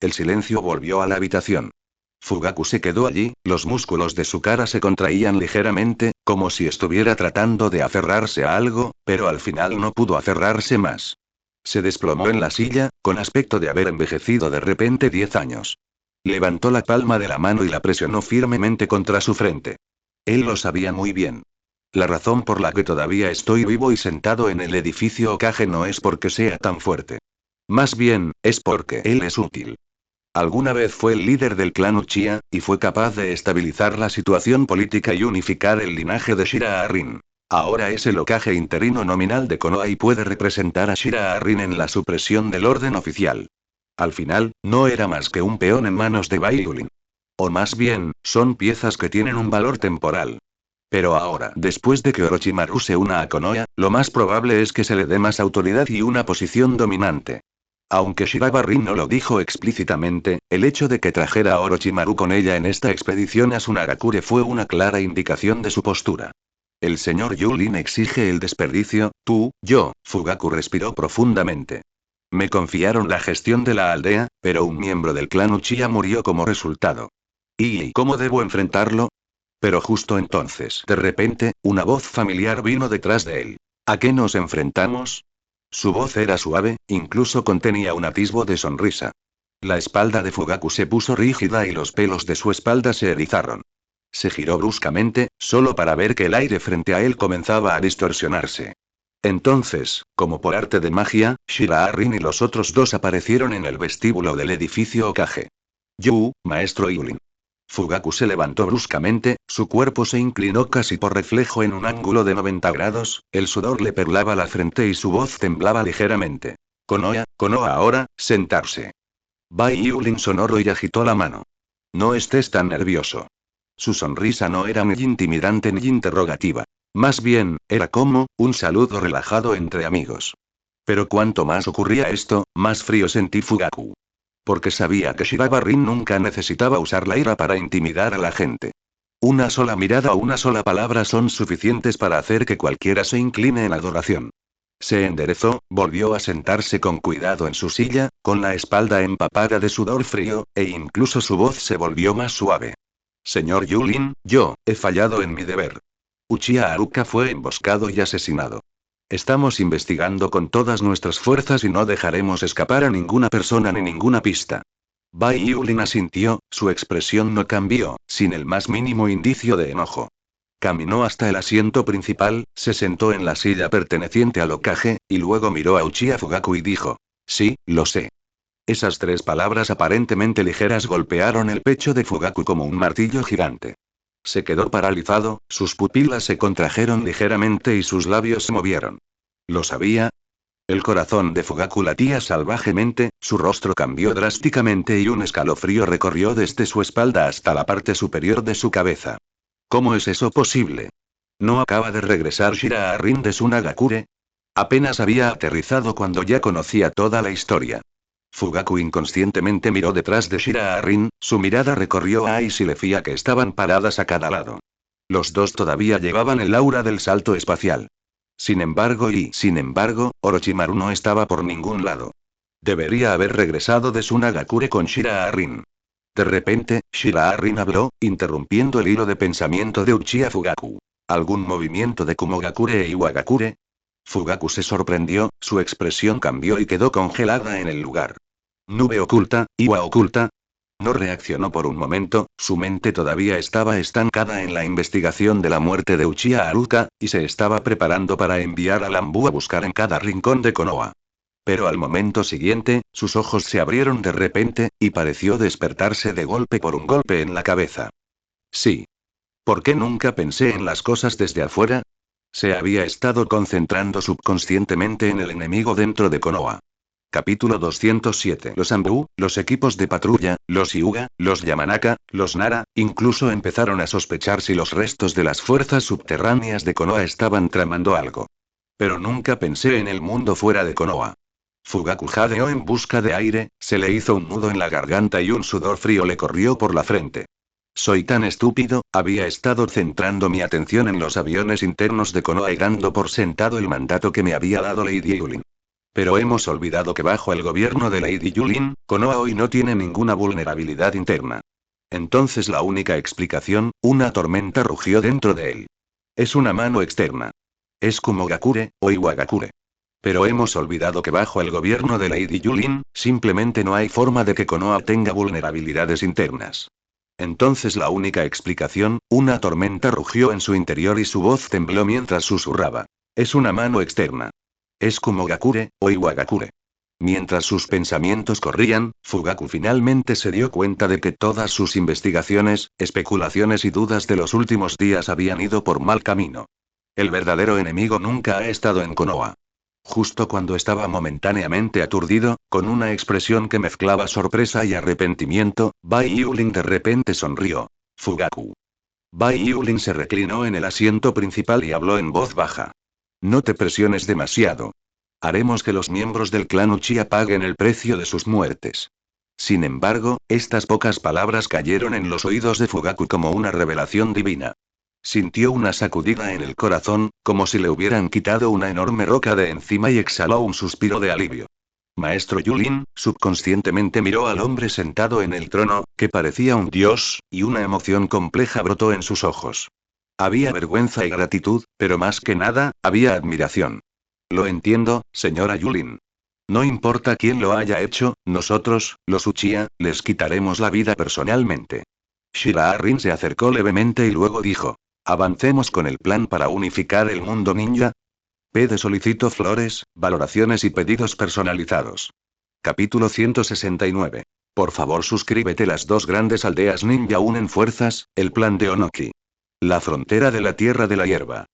El silencio volvió a la habitación. Fugaku se quedó allí, los músculos de su cara se contraían ligeramente, como si estuviera tratando de aferrarse a algo, pero al final no pudo aferrarse más. Se desplomó en la silla, con aspecto de haber envejecido de repente 10 años. Levantó la palma de la mano y la presionó firmemente contra su frente. Él lo sabía muy bien. La razón por la que todavía estoy vivo y sentado en el edificio Okage no es porque sea tan fuerte. Más bien, es porque él es útil. Alguna vez fue el líder del clan Uchiha, y fue capaz de estabilizar la situación política y unificar el linaje de Shira Rin. Ahora es el Hokage interino nominal de Konoha y puede representar a Shira Rin en la supresión del orden oficial. Al final, no era más que un peón en manos de Bai Yulin. O más bien, son piezas que tienen un valor temporal. Pero ahora, después de que Orochimaru se una a Konoha, lo más probable es que se le dé más autoridad y una posición dominante. Aunque Shiraba Rin no lo dijo explícitamente, el hecho de que trajera a Orochimaru con ella en esta expedición a Sunagakure fue una clara indicación de su postura. El señor Yulin exige el desperdicio, Fugaku respiró profundamente. Me confiaron la gestión de la aldea, pero un miembro del clan Uchiha murió como resultado. ¿Y cómo debo enfrentarlo? Pero justo entonces, de repente, una voz familiar vino detrás de él. ¿A qué nos enfrentamos? Su voz era suave, incluso contenía un atisbo de sonrisa. La espalda de Fugaku se puso rígida y los pelos de su espalda se erizaron. Se giró bruscamente, solo para ver que el aire frente a él comenzaba a distorsionarse. Entonces, como por arte de magia, Shira Rin y los otros dos aparecieron en el vestíbulo del edificio Okage. Maestro Yulin. Fugaku se levantó bruscamente, su cuerpo se inclinó casi por reflejo en un ángulo de 90 grados, el sudor le perlaba la frente y su voz temblaba ligeramente. Konoha ahora, sentarse. Bai Yulin sonoro y agitó la mano. No estés tan nervioso. Su sonrisa no era ni intimidante ni interrogativa. Más bien, era como, un saludo relajado entre amigos. Pero cuanto más ocurría esto, más frío sentí Fugaku. Porque sabía que Shiraba Rin nunca necesitaba usar la ira para intimidar a la gente. Una sola mirada o una sola palabra son suficientes para hacer que cualquiera se incline en adoración. Se enderezó, volvió a sentarse con cuidado en su silla, con la espalda empapada de sudor frío, e incluso su voz se volvió más suave. Señor Yulin, yo, he fallado en mi deber. Uchiha Haruka fue emboscado y asesinado. Estamos investigando con todas nuestras fuerzas y no dejaremos escapar a ninguna persona ni ninguna pista. Bai Yulin asintió, su expresión no cambió, sin el más mínimo indicio de enojo. Caminó hasta el asiento principal, se sentó en la silla perteneciente al Hokage, y luego miró a Uchiha Fugaku y dijo: Sí, lo sé. Esas tres palabras aparentemente ligeras golpearon el pecho de Fugaku como un martillo gigante. Se quedó paralizado, sus pupilas se contrajeron ligeramente y sus labios se movieron. ¿Lo sabía? El corazón de Fugaku latía salvajemente, su rostro cambió drásticamente y un escalofrío recorrió desde su espalda hasta la parte superior de su cabeza. ¿Cómo es eso posible? ¿No acaba de regresar Shira Rin de Sunagakure? Apenas había aterrizado cuando ya conocía toda la historia. Fugaku inconscientemente miró detrás de Shira Rin, su mirada recorrió a Ais y Lefia que estaban paradas a cada lado. Los dos todavía llevaban el aura del salto espacial. Sin embargo, Orochimaru no estaba por ningún lado. Debería haber regresado de Sunagakure con Shira Rin. De repente, Shira Rin habló, interrumpiendo el hilo de pensamiento de Uchiha Fugaku. ¿Algún movimiento de Kumogakure e Iwagakure? Fugaku se sorprendió, su expresión cambió y quedó congelada en el lugar. Nube oculta, Iwa oculta. No reaccionó por un momento, su mente todavía estaba estancada en la investigación de la muerte de Uchiha Haruka, y se estaba preparando para enviar a Lambu a buscar en cada rincón de Konoha. Pero al momento siguiente, sus ojos se abrieron de repente, y pareció despertarse de golpe por un golpe en la cabeza. Sí. ¿Por qué nunca pensé en las cosas desde afuera? Se había estado concentrando subconscientemente en el enemigo dentro de Konoha. Capítulo 207. Los Anbu, los equipos de patrulla, los Hyuga, los Yamanaka, los Nara, incluso empezaron a sospechar si los restos de las fuerzas subterráneas de Konoha estaban tramando algo. Pero nunca pensé en el mundo fuera de Konoha. Fugaku jadeó en busca de aire, se le hizo un nudo en la garganta y un sudor frío le corrió por la frente. Soy tan estúpido, había estado centrando mi atención en los aviones internos de Konoha y dando por sentado el mandato que me había dado Lady Yulin. Pero hemos olvidado que bajo el gobierno de Lady Yulin, Konoha hoy no tiene ninguna vulnerabilidad interna. Entonces la única explicación, una tormenta rugió dentro de él. Es una mano externa. Es Kumogakure, o Iwagakure. Pero hemos olvidado que bajo el gobierno de Lady Yulin, simplemente no hay forma de que Konoha tenga vulnerabilidades internas. Entonces la única explicación, una tormenta rugió en su interior y su voz tembló mientras susurraba. Es una mano externa. Es Kumogakure, o Iwagakure. Mientras sus pensamientos corrían, Fugaku finalmente se dio cuenta de que todas sus investigaciones, especulaciones y dudas de los últimos días habían ido por mal camino. El verdadero enemigo nunca ha estado en Konoha. Justo cuando estaba momentáneamente aturdido, con una expresión que mezclaba sorpresa y arrepentimiento, Bai Yulin de repente sonrió. Fugaku. Bai Yulin se reclinó en el asiento principal y habló en voz baja. No te presiones demasiado. Haremos que los miembros del clan Uchiha paguen el precio de sus muertes. Sin embargo, estas pocas palabras cayeron en los oídos de Fugaku como una revelación divina. Sintió una sacudida en el corazón, como si le hubieran quitado una enorme roca de encima y exhaló un suspiro de alivio. Maestro Yulin, subconscientemente miró al hombre sentado en el trono, que parecía un dios, y una emoción compleja brotó en sus ojos. Había vergüenza y gratitud, pero más que nada, había admiración. Lo entiendo, señora Yulin. No importa quién lo haya hecho, nosotros, los Uchiha, les quitaremos la vida personalmente. Shiraarin se acercó levemente y luego dijo. Avancemos con el plan para unificar el mundo ninja. Pede solicito flores, valoraciones y pedidos personalizados. Capítulo 169. Por favor suscríbete. Las dos grandes aldeas ninja unen fuerzas, el plan de Onoki. La frontera de la Tierra de la Hierba.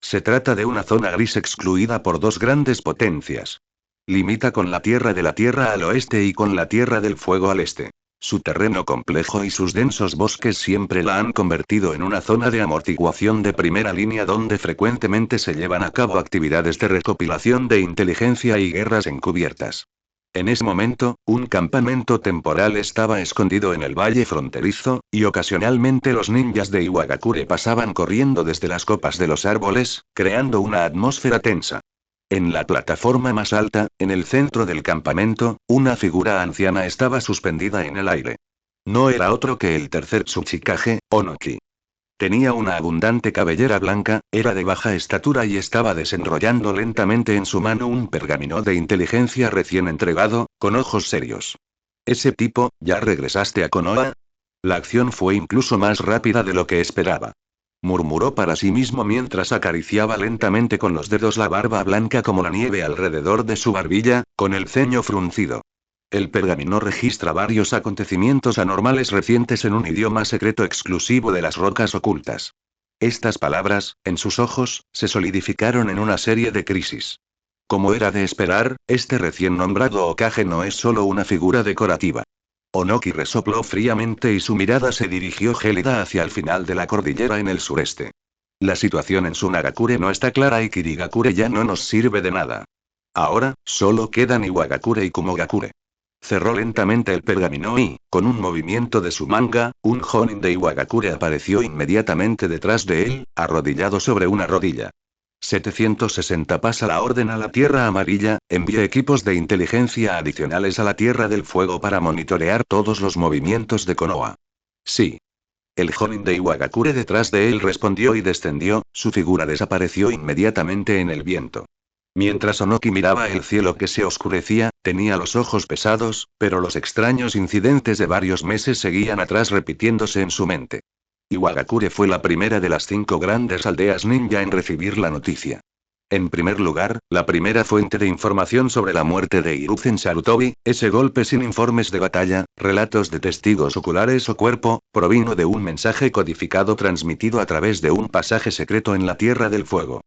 Se trata de una zona gris excluida por dos grandes potencias. Limita con la Tierra de la Tierra al oeste y con la Tierra del Fuego al este. Su terreno complejo y sus densos bosques siempre la han convertido en una zona de amortiguación de primera línea donde frecuentemente se llevan a cabo actividades de recopilación de inteligencia y guerras encubiertas. En ese momento, un campamento temporal estaba escondido en el valle fronterizo, y ocasionalmente los ninjas de Iwagakure pasaban corriendo desde las copas de los árboles, creando una atmósfera tensa. En la plataforma más alta, en el centro del campamento, una figura anciana estaba suspendida en el aire. No era otro que el tercer Tsuchikage, Onoki. Tenía una abundante cabellera blanca, era de baja estatura y estaba desenrollando lentamente en su mano un pergamino de inteligencia recién entregado, con ojos serios. Ese tipo, ¿ya regresaste a Konoha? La acción fue incluso más rápida de lo que esperaba. Murmuró para sí mismo mientras acariciaba lentamente con los dedos la barba blanca como la nieve alrededor de su barbilla, con el ceño fruncido. El pergamino registra varios acontecimientos anormales recientes en un idioma secreto exclusivo de las rocas ocultas. Estas palabras, en sus ojos, se solidificaron en una serie de crisis. Como era de esperar, este recién nombrado Hokage no es solo una figura decorativa. Onoki resopló fríamente y su mirada se dirigió gélida hacia el final de la cordillera en el sureste. La situación en Sunagakure no está clara y Kirigakure ya no nos sirve de nada. Ahora, solo quedan Iwagakure y Kumogakure. Cerró lentamente el pergamino y, con un movimiento de su manga, un Jonin de Iwagakure apareció inmediatamente detrás de él, arrodillado sobre una rodilla. 760 Pasa la orden a la Tierra Amarilla, envía equipos de inteligencia adicionales a la Tierra del Fuego para monitorear todos los movimientos de Konoha. Sí. El Jonin de Iwagakure detrás de él respondió y descendió, su figura desapareció inmediatamente en el viento. Mientras Onoki miraba el cielo que se oscurecía, tenía los ojos pesados, pero los extraños incidentes de varios meses seguían atrás repitiéndose en su mente. Iwagakure fue la primera de las 5 grandes aldeas ninja en recibir la noticia. En primer lugar, la primera fuente de información sobre la muerte de Hiruzen Sarutobi, ese golpe sin informes de batalla, relatos de testigos oculares o cuerpo, provino de un mensaje codificado transmitido a través de un pasaje secreto en la Tierra del Fuego.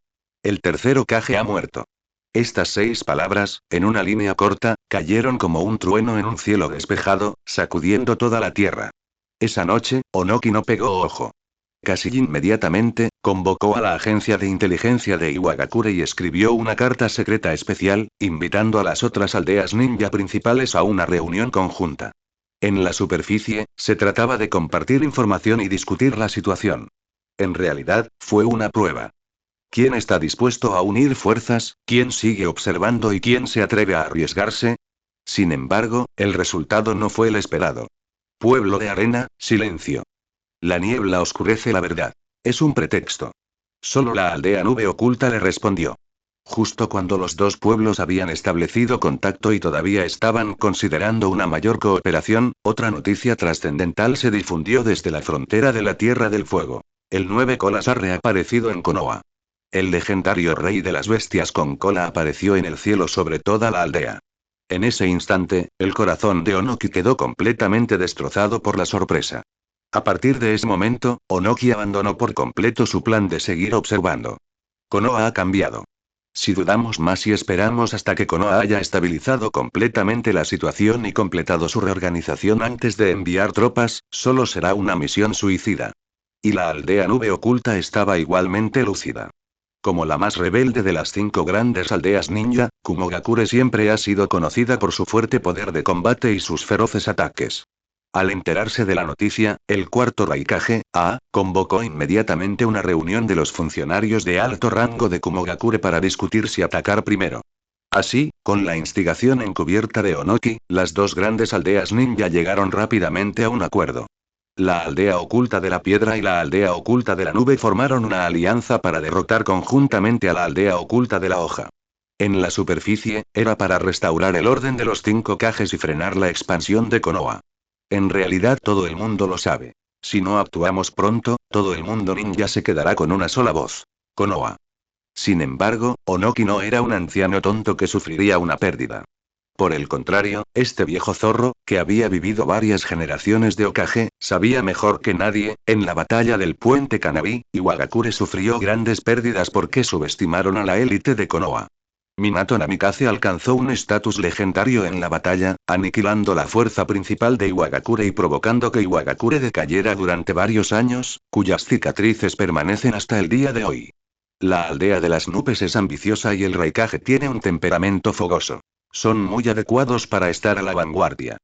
El tercer Hokage ha muerto. Estas 6 palabras, en una línea corta, cayeron como un trueno en un cielo despejado, sacudiendo toda la tierra. Esa noche, Onoki no pegó ojo. Casi inmediatamente, convocó a la agencia de inteligencia de Iwagakure y escribió una carta secreta especial, invitando a las otras aldeas ninja principales a una reunión conjunta. En la superficie, se trataba de compartir información y discutir la situación. En realidad, fue una prueba. ¿Quién está dispuesto a unir fuerzas? ¿Quién sigue observando y quién se atreve a arriesgarse? Sin embargo, el resultado no fue el esperado. Pueblo de arena, silencio. La niebla oscurece la verdad. Es un pretexto. Solo la aldea Nube Oculta le respondió. Justo cuando los dos pueblos habían establecido contacto y todavía estaban considerando una mayor cooperación, otra noticia trascendental se difundió desde la frontera de la Tierra del Fuego. El Nueve Colas ha reaparecido en Konoha. El legendario rey de las bestias con cola apareció en el cielo sobre toda la aldea. En ese instante, el corazón de Onoki quedó completamente destrozado por la sorpresa. A partir de ese momento, Onoki abandonó por completo su plan de seguir observando. Konoha ha cambiado. Si dudamos más y esperamos hasta que Konoha haya estabilizado completamente la situación y completado su reorganización antes de enviar tropas, solo será una misión suicida. Y la aldea Nube Oculta estaba igualmente lúcida. Como la más rebelde de las 5 grandes aldeas ninja, Kumogakure siempre ha sido conocida por su fuerte poder de combate y sus feroces ataques. Al enterarse de la noticia, el cuarto Raikage, convocó inmediatamente una reunión de los funcionarios de alto rango de Kumogakure para discutir si atacar primero. Así, con la instigación encubierta de Onoki, las dos grandes aldeas ninja llegaron rápidamente a un acuerdo. La aldea oculta de la piedra y la aldea oculta de la nube formaron una alianza para derrotar conjuntamente a la aldea oculta de la hoja. En la superficie, era para restaurar el orden de los 5 Kages y frenar la expansión de Konoha. En realidad todo el mundo lo sabe. Si no actuamos pronto, todo el mundo ninja se quedará con una sola voz. Konoha. Sin embargo, Onoki no era un anciano tonto que sufriría una pérdida. Por el contrario, este viejo zorro, que había vivido varias generaciones de Hokage, sabía mejor que nadie, en la batalla del puente Kanabi, Iwagakure sufrió grandes pérdidas porque subestimaron a la élite de Konoha. Minato Namikaze alcanzó un estatus legendario en la batalla, aniquilando la fuerza principal de Iwagakure y provocando que Iwagakure decayera durante varios años, cuyas cicatrices permanecen hasta el día de hoy. La aldea de las nubes es ambiciosa y el Raikage tiene un temperamento fogoso. Son muy adecuados para estar a la vanguardia.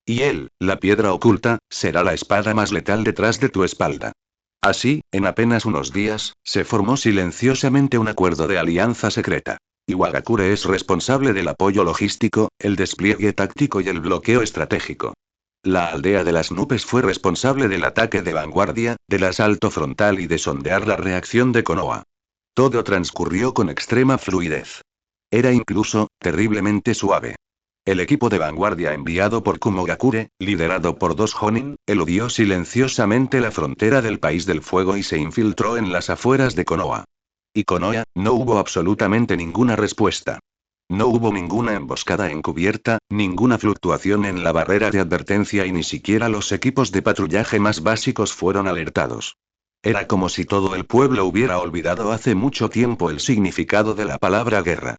Y él, la piedra oculta, será la espada más letal detrás de tu espalda. Así, en apenas unos días, se formó silenciosamente un acuerdo de alianza secreta. Iwagakure es responsable del apoyo logístico, el despliegue táctico y el bloqueo estratégico. La aldea de las nubes fue responsable del ataque de vanguardia, del asalto frontal y de sondear la reacción de Konoha. Todo transcurrió con extrema fluidez. Era incluso, terriblemente suave. El equipo de vanguardia enviado por Kumogakure, liderado por dos Jonin, eludió silenciosamente la frontera del País del Fuego y se infiltró en las afueras de Konoha. Y Konoha, no hubo absolutamente ninguna respuesta. No hubo ninguna emboscada encubierta, ninguna fluctuación en la barrera de advertencia y ni siquiera los equipos de patrullaje más básicos fueron alertados. Era como si todo el pueblo hubiera olvidado hace mucho tiempo el significado de la palabra guerra.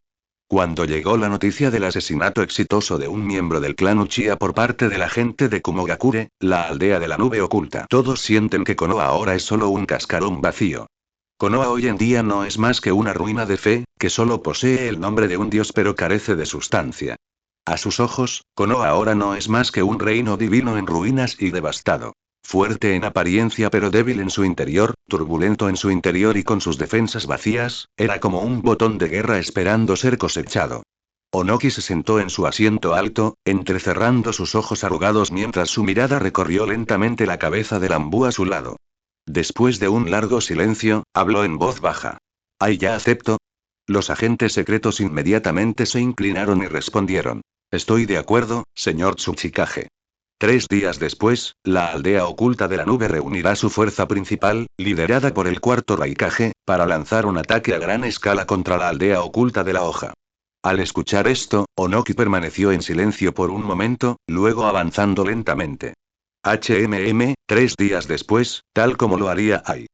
Cuando llegó la noticia del asesinato exitoso de un miembro del clan Uchiha por parte de la gente de Kumogakure, la aldea de la nube oculta, todos sienten que Konoha ahora es solo un cascarón vacío. Konoha hoy en día no es más que una ruina de fe, que solo posee el nombre de un dios pero carece de sustancia. A sus ojos, Konoha ahora no es más que un reino divino en ruinas y devastado. Fuerte en apariencia pero débil en su interior, turbulento en su interior y con sus defensas vacías, era como un botón de guerra esperando ser cosechado. Onoki se sentó en su asiento alto, entrecerrando sus ojos arrugados mientras su mirada recorrió lentamente la cabeza del ambú a su lado. Después de un largo silencio, habló en voz baja. «Ay, ya acepto». Los agentes secretos inmediatamente se inclinaron y respondieron. «Estoy de acuerdo, señor Tsuchikage». 3 días después, la aldea oculta de la nube reunirá su fuerza principal, liderada por el cuarto Raikage, para lanzar un ataque a gran escala contra la aldea oculta de la hoja. Al escuchar esto, Onoki permaneció en silencio por un momento, luego avanzando lentamente. 3 días después, tal como lo haría Ai.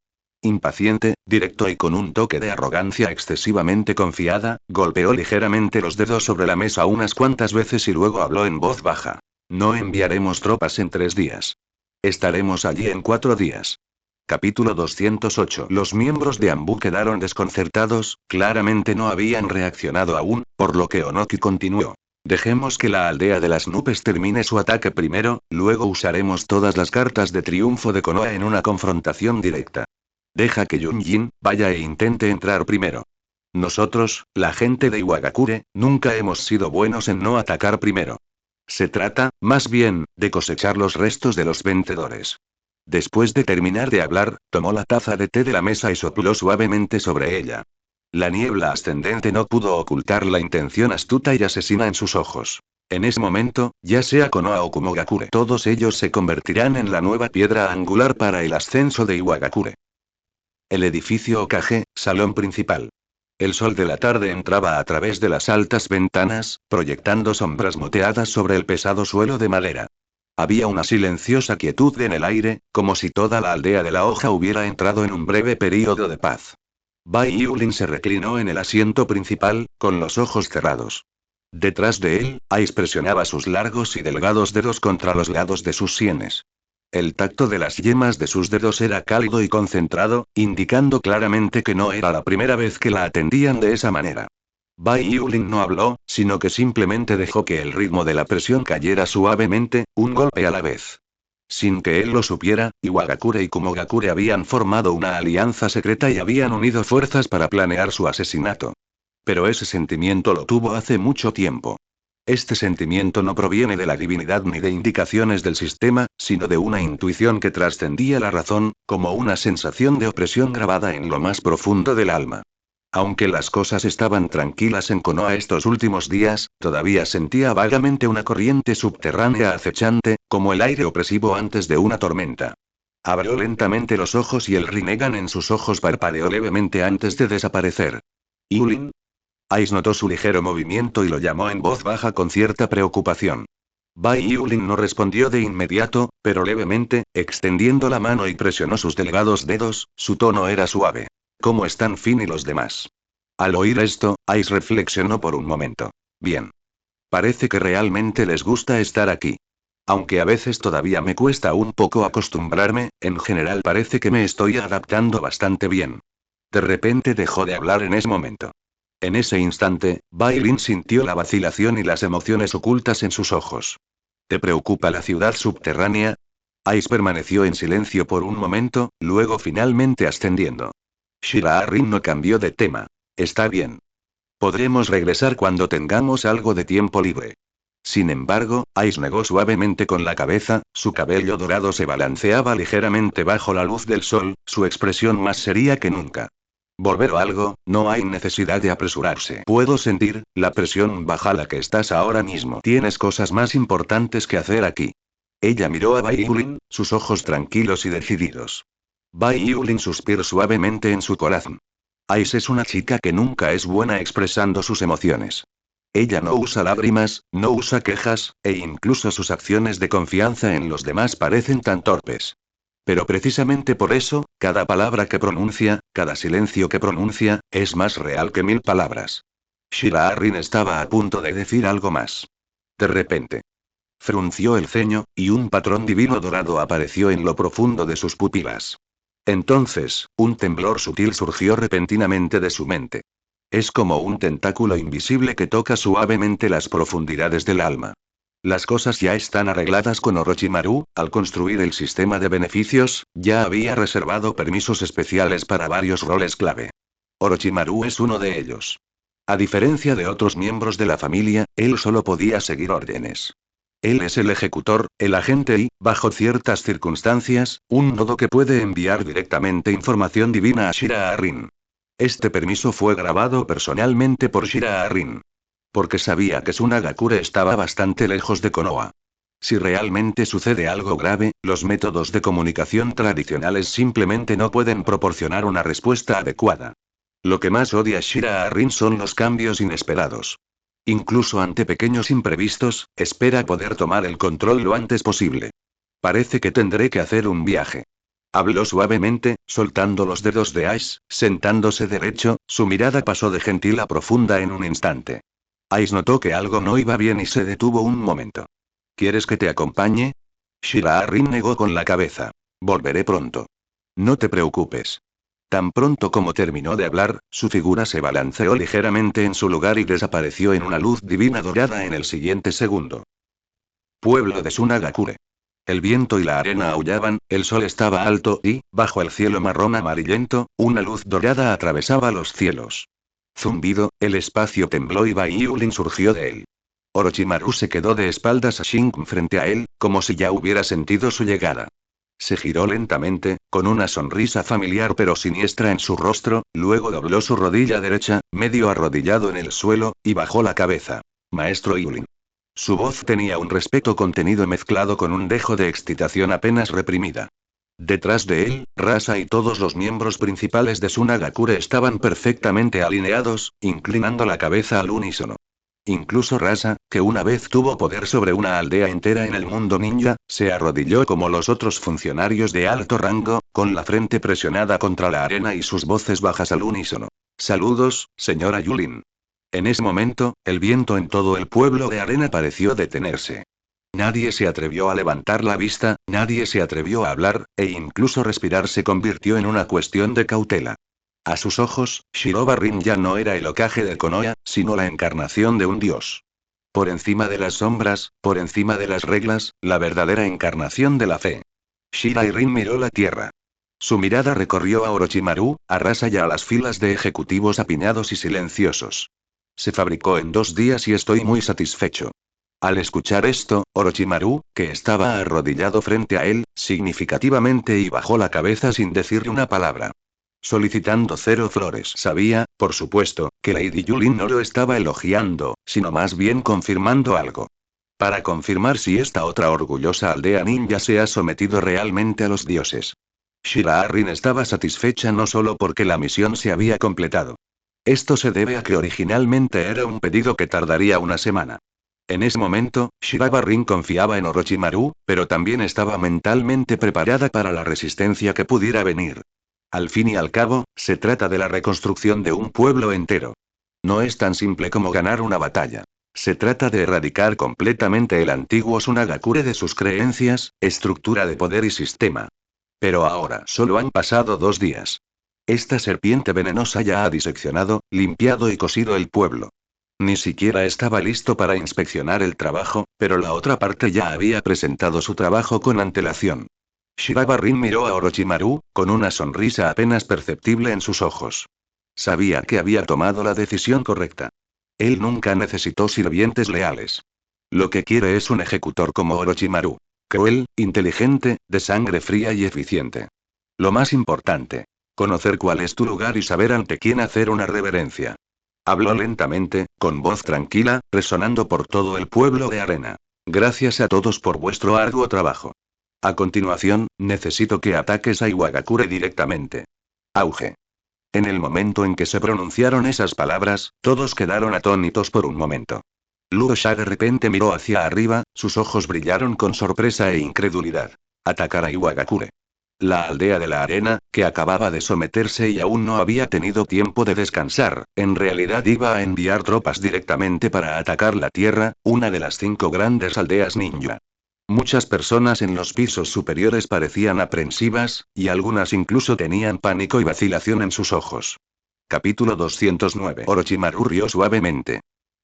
Impaciente, directo y con un toque de arrogancia excesivamente confiada, golpeó ligeramente los dedos sobre la mesa unas cuantas veces y luego habló en voz baja. No enviaremos tropas en 3 días. Estaremos allí en 4 días. Capítulo 208. Los miembros de Anbu quedaron desconcertados, claramente no habían reaccionado aún, por lo que Onoki continuó. Dejemos que la aldea de las nubes termine su ataque primero, luego usaremos todas las cartas de triunfo de Konoha en una confrontación directa. Deja que Yunjin vaya e intente entrar primero. Nosotros, la gente de Iwagakure, nunca hemos sido buenos en no atacar primero. Se trata, más bien, de cosechar los restos de los vencedores. Después de terminar de hablar, tomó la taza de té de la mesa y sopló suavemente sobre ella. La niebla ascendente no pudo ocultar la intención astuta y asesina en sus ojos. En ese momento, ya sea Konoha o Kumogakure, todos ellos se convertirán en la nueva piedra angular para el ascenso de Iwagakure. El edificio Okage, salón principal. El sol de la tarde entraba a través de las altas ventanas, proyectando sombras moteadas sobre el pesado suelo de madera. Había una silenciosa quietud en el aire, como si toda la aldea de la hoja hubiera entrado en un breve período de paz. Bai Yulin se reclinó en el asiento principal, con los ojos cerrados. Detrás de él, Ice presionaba sus largos y delgados dedos contra los lados de sus sienes. El tacto de las yemas de sus dedos era cálido y concentrado, indicando claramente que no era la primera vez que la atendían de esa manera. Bai Yulin no habló, sino que simplemente dejó que el ritmo de la presión cayera suavemente, un golpe a la vez. Sin que él lo supiera, Iwagakure y Kumogakure habían formado una alianza secreta y habían unido fuerzas para planear su asesinato. Pero ese sentimiento lo tuvo hace mucho tiempo. Este sentimiento no proviene de la divinidad ni de indicaciones del sistema, sino de una intuición que trascendía la razón, como una sensación de opresión grabada en lo más profundo del alma. Aunque las cosas estaban tranquilas en Konoha estos últimos días, todavía sentía vagamente una corriente subterránea acechante, como el aire opresivo antes de una tormenta. Abrió lentamente los ojos y el Rinnegan en sus ojos parpadeó levemente antes de desaparecer. ¿Yulin? Ice notó su ligero movimiento y lo llamó en voz baja con cierta preocupación. Bai Yulin no respondió de inmediato, pero levemente, extendiendo la mano y presionó sus delgados dedos, su tono era suave. ¿Cómo están Finn y los demás? Al oír esto, Ice reflexionó por un momento. Bien. Parece que realmente les gusta estar aquí. Aunque a veces todavía me cuesta un poco acostumbrarme, en general parece que me estoy adaptando bastante bien. De repente dejó de hablar en ese momento. En ese instante, Bai Lin sintió la vacilación y las emociones ocultas en sus ojos. ¿Te preocupa la ciudad subterránea? Ice permaneció en silencio por un momento, luego finalmente ascendiendo. Shiraharin no cambió de tema. Está bien. Podremos regresar cuando tengamos algo de tiempo libre. Sin embargo, Ice negó suavemente con la cabeza, su cabello dorado se balanceaba ligeramente bajo la luz del sol, su expresión más seria que nunca. ¿Volver o algo? No hay necesidad de apresurarse. Puedo sentir la presión baja a la que estás ahora mismo. Tienes cosas más importantes que hacer aquí. Ella miró a Bai Yulin, sus ojos tranquilos y decididos. Bai Yulin suspiró suavemente en su corazón. Ice es una chica que nunca es buena expresando sus emociones. Ella no usa lágrimas, no usa quejas, e incluso sus acciones de confianza en los demás parecen tan torpes. Pero precisamente por eso, cada palabra que pronuncia, cada silencio que pronuncia, es más real que 1000 palabras. Shiraharin estaba a punto de decir algo más. De repente. Frunció el ceño, y un patrón divino dorado apareció en lo profundo de sus pupilas. Entonces, un temblor sutil surgió repentinamente de su mente. Es como un tentáculo invisible que toca suavemente las profundidades del alma. Las cosas ya están arregladas con Orochimaru, al construir el sistema de beneficios, ya había reservado permisos especiales para varios roles clave. Orochimaru es uno de ellos. A diferencia de otros miembros de la familia, él solo podía seguir órdenes. Él es el ejecutor, el agente y, bajo ciertas circunstancias, un nodo que puede enviar directamente información divina a Shiraharin. Este permiso fue grabado personalmente por Shiraharin. Porque sabía que Tsunagakure estaba bastante lejos de Konoha. Si realmente sucede algo grave, los métodos de comunicación tradicionales simplemente no pueden proporcionar una respuesta adecuada. Lo que más odia Shiraharin son los cambios inesperados. Incluso ante pequeños imprevistos, espera poder tomar el control lo antes posible. Parece que tendré que hacer un viaje. Habló suavemente, soltando los dedos de Ice, sentándose derecho, su mirada pasó de gentil a profunda en un instante. Ice notó que algo no iba bien y se detuvo un momento. ¿Quieres que te acompañe? Shiraharin negó con la cabeza. Volveré pronto. No te preocupes. Tan pronto como terminó de hablar, su figura se balanceó ligeramente en su lugar y desapareció en una luz divina dorada en el siguiente segundo. Pueblo de Tsunagakure. El viento y la arena aullaban, el sol estaba alto y, bajo el cielo marrón amarillento, una luz dorada atravesaba los cielos. Zumbido, el espacio tembló y Bai Yulin surgió de él. Orochimaru se quedó de espaldas a Shinken frente a él, como si ya hubiera sentido su llegada. Se giró lentamente, con una sonrisa familiar pero siniestra en su rostro, luego dobló su rodilla derecha, medio arrodillado en el suelo, y bajó la cabeza. Maestro Yulin. Su voz tenía un respeto contenido mezclado con un dejo de excitación apenas reprimida. Detrás de él, Rasa y todos los miembros principales de Sunagakure estaban perfectamente alineados, inclinando la cabeza al unísono. Incluso Rasa, que una vez tuvo poder sobre una aldea entera en el mundo ninja, se arrodilló como los otros funcionarios de alto rango, con la frente presionada contra la arena y sus voces bajas al unísono. Saludos, señora Yulin. En ese momento, el viento en todo el pueblo de arena pareció detenerse. Nadie se atrevió a levantar la vista, nadie se atrevió a hablar, e incluso respirar se convirtió en una cuestión de cautela. A sus ojos, Shiroba Rin ya no era el Hokage de Konoha, sino la encarnación de un dios. Por encima de las sombras, por encima de las reglas, la verdadera encarnación de la fe. Shirai Rin miró la tierra. Su mirada recorrió a Orochimaru, a Rasa y a las filas de ejecutivos apiñados y silenciosos. Se fabricó en 2 días y estoy muy satisfecho. Al escuchar esto, Orochimaru, que estaba arrodillado frente a él, significativamente y bajó la cabeza sin decirle una palabra. Solicitando 0 flores. Sabía, por supuesto, que Lady Yulin no lo estaba elogiando, sino más bien confirmando algo. Para confirmar si esta otra orgullosa aldea ninja se ha sometido realmente a los dioses. Shirai Rin estaba satisfecha no solo porque la misión se había completado. Esto se debe a que originalmente era un pedido que tardaría una semana. En ese momento, Shiraba Rin confiaba en Orochimaru, pero también estaba mentalmente preparada para la resistencia que pudiera venir. Al fin y al cabo, se trata de la reconstrucción de un pueblo entero. No es tan simple como ganar una batalla. Se trata de erradicar completamente el antiguo Sunagakure de sus creencias, estructura de poder y sistema. Pero ahora solo han pasado 2 días. Esta serpiente venenosa ya ha diseccionado, limpiado y cosido el pueblo. Ni siquiera estaba listo para inspeccionar el trabajo, pero la otra parte ya había presentado su trabajo con antelación. Shiraba Rin miró a Orochimaru, con una sonrisa apenas perceptible en sus ojos. Sabía que había tomado la decisión correcta. Él nunca necesitó sirvientes leales. Lo que quiere es un ejecutor como Orochimaru. Cruel, inteligente, de sangre fría y eficiente. Lo más importante. Conocer cuál es tu lugar y saber ante quién hacer una reverencia. Habló lentamente, con voz tranquila, resonando por todo el pueblo de arena. Gracias a todos por vuestro arduo trabajo. A continuación, necesito que ataques a Iwagakure directamente. Auge. En el momento en que se pronunciaron esas palabras, todos quedaron atónitos por un momento. Luosha de repente miró hacia arriba, sus ojos brillaron con sorpresa e incredulidad. Atacar a Iwagakure. La aldea de la arena, que acababa de someterse y aún no había tenido tiempo de descansar, en realidad iba a enviar tropas directamente para atacar la tierra, una de las 5 grandes aldeas ninja. Muchas personas en los pisos superiores parecían aprensivas, y algunas incluso tenían pánico y vacilación en sus ojos. Capítulo 209. Orochimaru rió suavemente.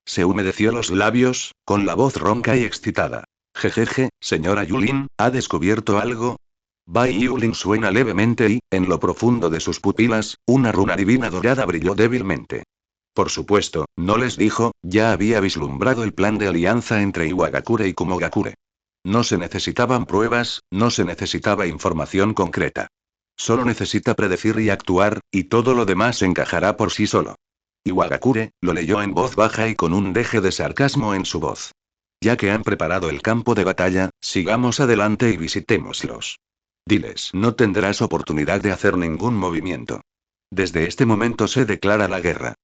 Se humedeció los labios, con la voz ronca y excitada. Jejeje, señora Yulin, ¿ha descubierto algo? Bai Yulin suena levemente y, en lo profundo de sus pupilas, una runa divina dorada brilló débilmente. Por supuesto, no les dijo, ya había vislumbrado el plan de alianza entre Iwagakure y Kumogakure. No se necesitaban pruebas, no se necesitaba información concreta. Solo necesita predecir y actuar, y todo lo demás encajará por sí solo. Iwagakure, lo leyó en voz baja y con un deje de sarcasmo en su voz. Ya que han preparado el campo de batalla, sigamos adelante y visitémoslos. Diles, no tendrás oportunidad de hacer ningún movimiento. Desde este momento se declara la guerra.